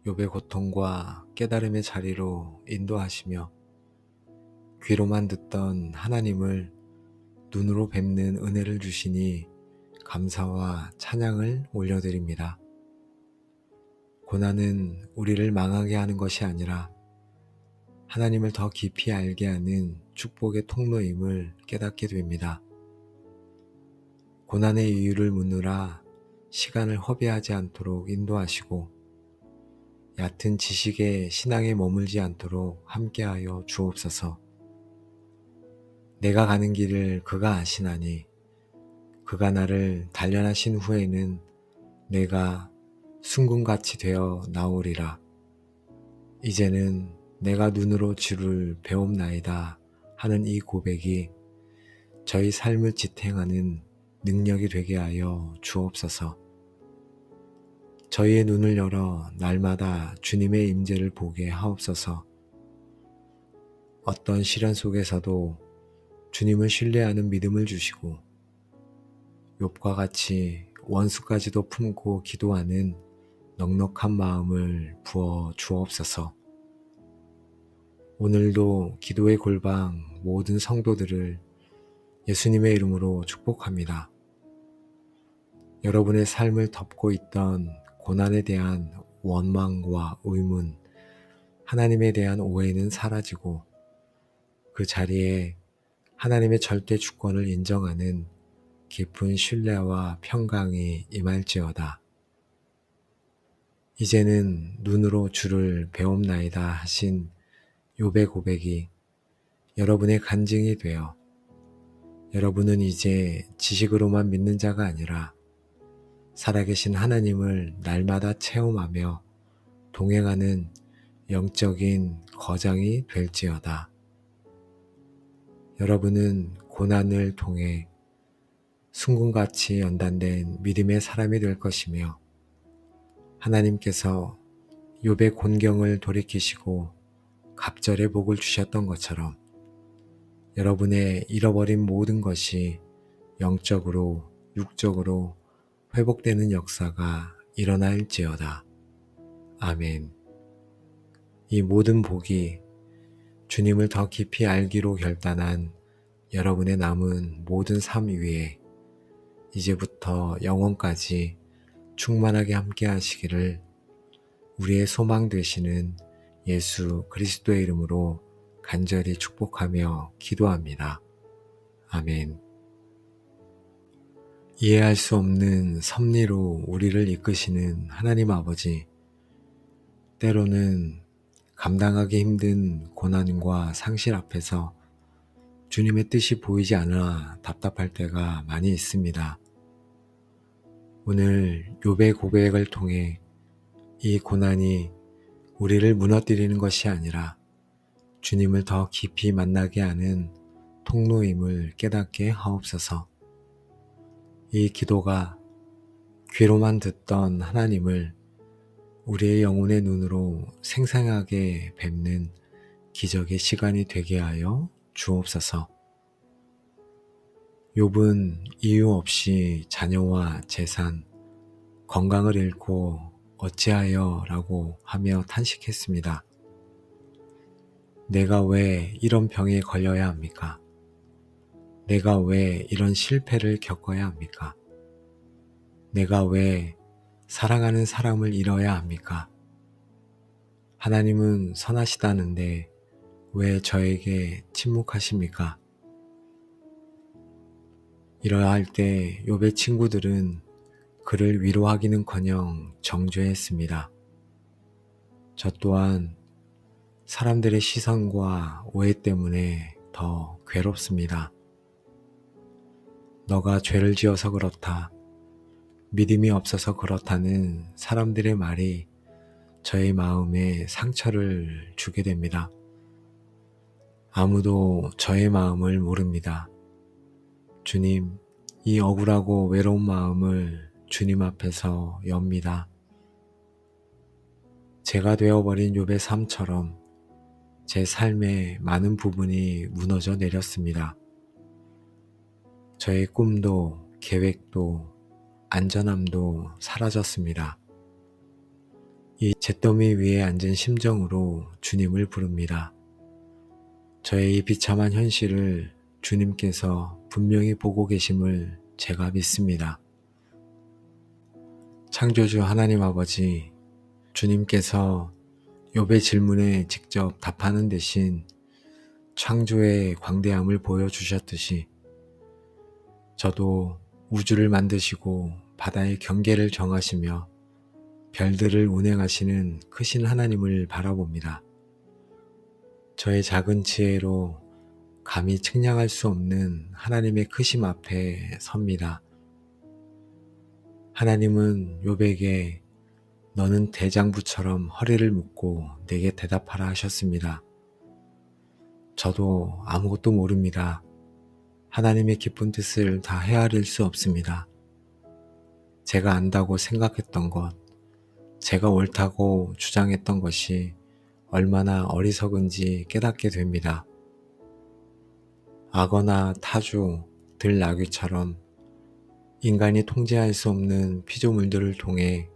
욥의 고통과 깨달음의 자리로 인도하시며 귀로만 듣던 하나님을 눈으로 뵙는 은혜를 주시니 감사와 찬양을 올려드립니다. 고난은 우리를 망하게 하는 것이 아니라 하나님을 더 깊이 알게 하는 축복의 통로임을 깨닫게 됩니다. 고난의 이유를 묻느라 시간을 허비하지 않도록 인도하시고 얕은 지식의 신앙에 머물지 않도록 함께하여 주옵소서. 내가 가는 길을 그가 아시나니 그가 나를 단련하신 후에는 내가 순금같이 되어 나오리라. 이제는 내가 눈으로 주를 배움나이다 하는 이 고백이 저희 삶을 지탱하는 능력이 되게 하여 주옵소서. 저희의 눈을 열어 날마다 주님의 임재를 보게 하옵소서. 어떤 시련 속에서도 주님을 신뢰하는 믿음을 주시고 욥과 같이 원수까지도 품고 기도하는 넉넉한 마음을 부어 주옵소서. 오늘도 기도의 골방 모든 성도들을 예수님의 이름으로 축복합니다. 여러분의 삶을 덮고 있던 고난에 대한 원망과 의문, 하나님에 대한 오해는 사라지고 그 자리에 하나님의 절대 주권을 인정하는 깊은 신뢰와 평강이 임할지어다. 이제는 눈으로 주를 배움나이다 하신 욥의 고백이 여러분의 간증이 되어 여러분은 이제 지식으로만 믿는 자가 아니라 살아계신 하나님을 날마다 체험하며 동행하는 영적인 거장이 될지어다. 여러분은 고난을 통해 순금같이 연단된 믿음의 사람이 될 것이며 하나님께서 욥의 곤경을 돌이키시고 갑절의 복을 주셨던 것처럼 여러분의 잃어버린 모든 것이 영적으로 육적으로 회복되는 역사가 일어날지어다. 아멘. 이 모든 복이 주님을 더 깊이 알기로 결단한 여러분의 남은 모든 삶 위에 이제부터 영원까지 충만하게 함께 하시기를 우리의 소망 되시는 예수 그리스도의 이름으로 간절히 축복하며 기도합니다. 아멘. 이해할 수 없는 섭리로 우리를 이끄시는 하나님 아버지, 때로는 감당하기 힘든 고난과 상실 앞에서 주님의 뜻이 보이지 않아 답답할 때가 많이 있습니다. 오늘 욥의 고백을 통해 이 고난이 우리를 무너뜨리는 것이 아니라 주님을 더 깊이 만나게 하는 통로임을 깨닫게 하옵소서. 이 기도가 귀로만 듣던 하나님을 우리의 영혼의 눈으로 생생하게 뵙는 기적의 시간이 되게 하여 주옵소서. 욥은 이유 없이 자녀와 재산, 건강을 잃고 어찌하여 라고 하며 탄식했습니다. 내가 왜 이런 병에 걸려야 합니까? 내가 왜 이런 실패를 겪어야 합니까? 내가 왜 사랑하는 사람을 잃어야 합니까? 하나님은 선하시다는데 왜 저에게 침묵하십니까? 이러할 때 욥의 친구들은 그를 위로하기는커녕 정죄했습니다. 저 또한 사람들의 시선과 오해 때문에 더 괴롭습니다. 너가 죄를 지어서 그렇다, 믿음이 없어서 그렇다는 사람들의 말이 저의 마음에 상처를 주게 됩니다. 아무도 저의 마음을 모릅니다. 주님, 이 억울하고 외로운 마음을 주님 앞에서 엽니다. 제가 되어버린 욥의 삶처럼 제 삶의 많은 부분이 무너져 내렸습니다. 저의 꿈도 계획도 안전함도 사라졌습니다. 이 잿더미 위에 앉은 심정으로 주님을 부릅니다. 저의 이 비참한 현실을 주님께서 분명히 보고 계심을 제가 믿습니다. 창조주 하나님 아버지, 주님께서 욥의 질문에 직접 답하는 대신 창조의 광대함을 보여주셨듯이 저도 우주를 만드시고 바다의 경계를 정하시며 별들을 운행하시는 크신 하나님을 바라봅니다. 저의 작은 지혜로 감히 측량할 수 없는 하나님의 크심 앞에 섭니다. 하나님은 욥에게 너는 대장부처럼 허리를 묶고 내게 대답하라 하셨습니다. 저도 아무것도 모릅니다. 하나님의 깊은 뜻을 다 헤아릴 수 없습니다. 제가 안다고 생각했던 것, 제가 옳다고 주장했던 것이 얼마나 어리석은지 깨닫게 됩니다. 악어나 타조, 들나귀처럼 인간이 통제할 수 없는 피조물들을 통해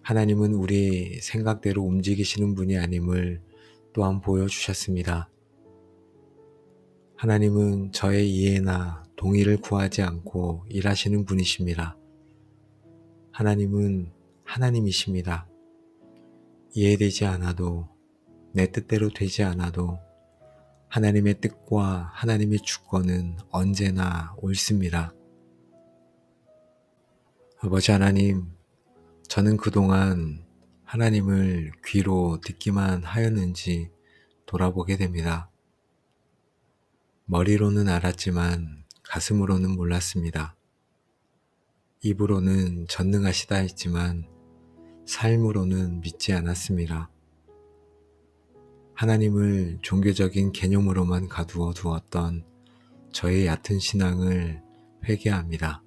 하나님은 우리 생각대로 움직이시는 분이 아님을 또한 보여주셨습니다. 하나님은 저의 이해나 동의를 구하지 않고 일하시는 분이십니다. 하나님은 하나님이십니다. 이해되지 않아도, 내 뜻대로 되지 않아도 하나님의 뜻과 하나님의 주권은 언제나 옳습니다. 아버지 하나님, 저는 그동안 하나님을 귀로 듣기만 하였는지 돌아보게 됩니다. 머리로는 알았지만 가슴으로는 몰랐습니다. 입으로는 전능하시다 했지만 삶으로는 믿지 않았습니다. 하나님을 종교적인 개념으로만 가두어 두었던 저의 얕은 신앙을 회개합니다.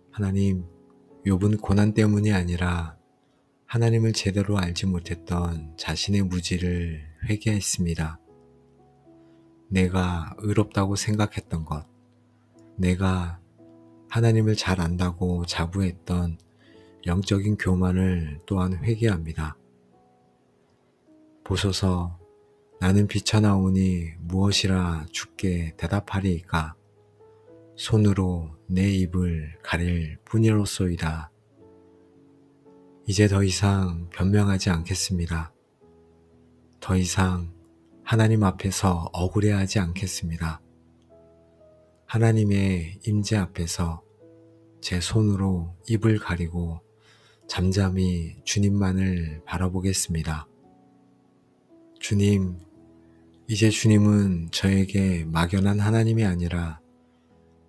하나님, 욥은 고난 때문이 아니라 하나님을 제대로 알지 못했던 자신의 무지를 회개했습니다. 내가 의롭다고 생각했던 것, 내가 하나님을 잘 안다고 자부했던 영적인 교만을 또한 회개합니다. 보소서, 나는 비쳐나오니 무엇이라 주께 대답하리이까? 손으로 내 입을 가릴 뿐이로소이다. 이제 더 이상 변명하지 않겠습니다. 더 이상 하나님 앞에서 억울해하지 않겠습니다. 하나님의 임재 앞에서 제 손으로 입을 가리고 잠잠히 주님만을 바라보겠습니다. 주님, 이제 주님은 저에게 막연한 하나님이 아니라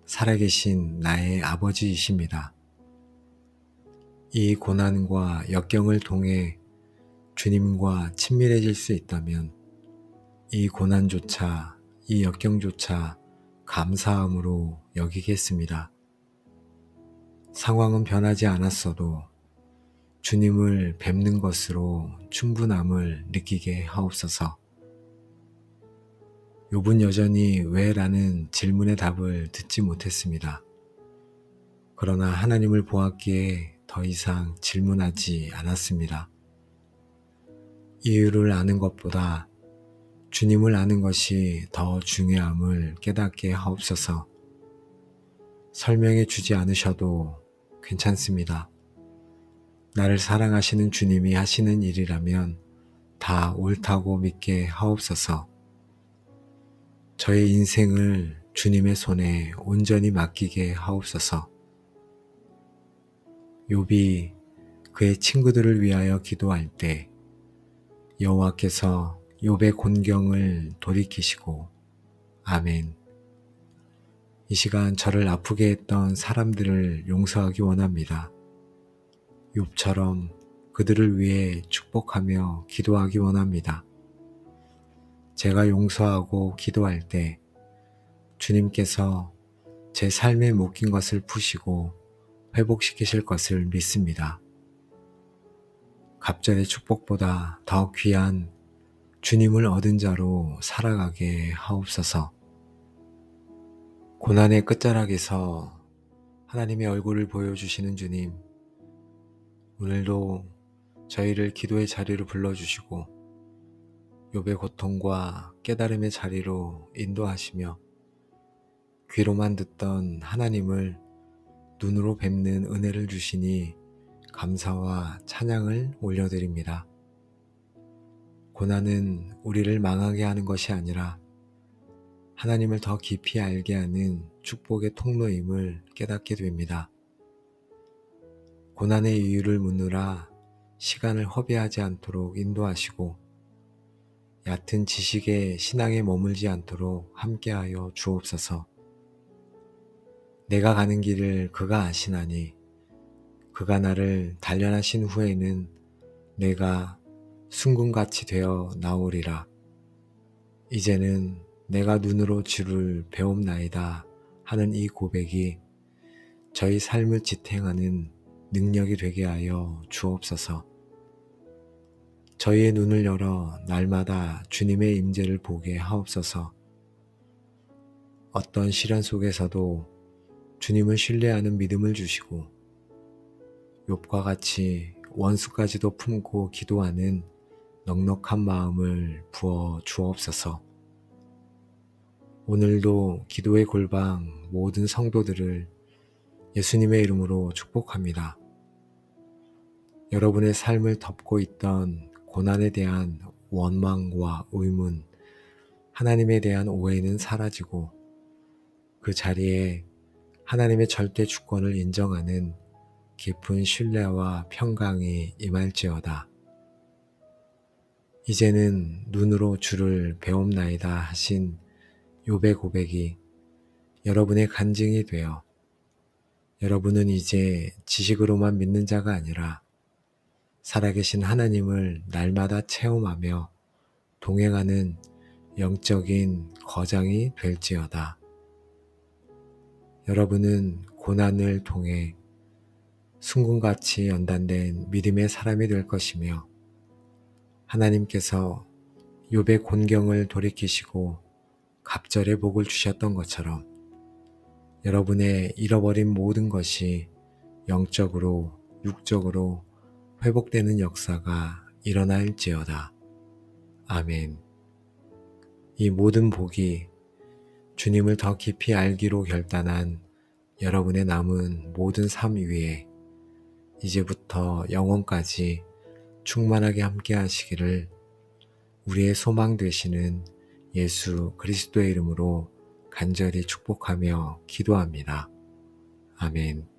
살아계신 나의 아버지이십니다. 이 고난과 역경을 통해 주님과 친밀해질 수 있다면 이 고난조차, 이 역경조차 감사함으로 여기겠습니다. 상황은 변하지 않았어도 주님을 뵙는 것으로 충분함을 느끼게 하옵소서. 욥은 여전히 왜? 라는 질문의 답을 듣지 못했습니다. 그러나 하나님을 보았기에 더 이상 질문하지 않았습니다. 이유를 아는 것보다 주님을 아는 것이 더 중요함을 깨닫게 하옵소서. 설명해 주지 않으셔도 괜찮습니다. 나를 사랑하시는 주님이 하시는 일이라면 다 옳다고 믿게 하옵소서. 저의 인생을 주님의 손에 온전히 맡기게 하옵소서. 욥이 그의 친구들을 위하여 기도할 때 여호와께서 욥의 곤경을 돌이키시고 아멘. 이 시간 저를 아프게 했던 사람들을 용서하기 원합니다. 욥처럼 그들을 위해 축복하며 기도하기 원합니다. 제가 용서하고 기도할 때 주님께서 제 삶에 묶인 것을 푸시고 회복시키실 것을 믿습니다. 갑절의 축복보다 더 귀한 주님을 얻은 자로 살아가게 하옵소서. 고난의 끝자락에서 하나님의 얼굴을 보여주시는 주님, 오늘도 저희를 기도의 자리로 불러주시고 욥의 고통과 깨달음의 자리로 인도하시며 귀로만 듣던 하나님을 눈으로 뵙는 은혜를 주시니 감사와 찬양을 올려드립니다. 고난은 우리를 망하게 하는 것이 아니라 하나님을 더 깊이 알게 하는 축복의 통로임을 깨닫게 됩니다. 고난의 이유를 묻느라 시간을 허비하지 않도록 인도하시고 얕은 지식의 신앙에 머물지 않도록 함께하여 주옵소서. 내가 가는 길을 그가 아시나니 그가 나를 단련하신 후에는 내가 순금같이 되어 나오리라. 이제는 내가 눈으로 주를 배움나이다 하는 이 고백이 저희 삶을 지탱하는 능력이 되게 하여 주옵소서. 저희의 눈을 열어 날마다 주님의 임재를 보게 하옵소서. 어떤 시련 속에서도 주님을 신뢰하는 믿음을 주시고 욥과 같이 원수까지도 품고 기도하는 넉넉한 마음을 부어 주옵소서. 오늘도 기도의 골방 모든 성도들을 예수님의 이름으로 축복합니다. 여러분의 삶을 덮고 있던 고난에 대한 원망과 의문, 하나님에 대한 오해는 사라지고 그 자리에 하나님의 절대 주권을 인정하는 깊은 신뢰와 평강이 임할지어다. 이제는 눈으로 주를 배움나이다 하신 욥의 고백이 여러분의 간증이 되어 여러분은 이제 지식으로만 믿는 자가 아니라 살아계신 하나님을 날마다 체험하며 동행하는 영적인 거장이 될지어다. 여러분은 고난을 통해 순금같이 연단된 믿음의 사람이 될 것이며 하나님께서 욥의 곤경을 돌이키시고 갑절의 복을 주셨던 것처럼 여러분의 잃어버린 모든 것이 영적으로 육적으로 회복되는 역사가 일어날지어다. 아멘. 이 모든 복이 주님을 더 깊이 알기로 결단한 여러분의 남은 모든 삶 위에 이제부터 영원까지 충만하게 함께 하시기를 우리의 소망 되시는 예수 그리스도의 이름으로 간절히 축복하며 기도합니다. 아멘.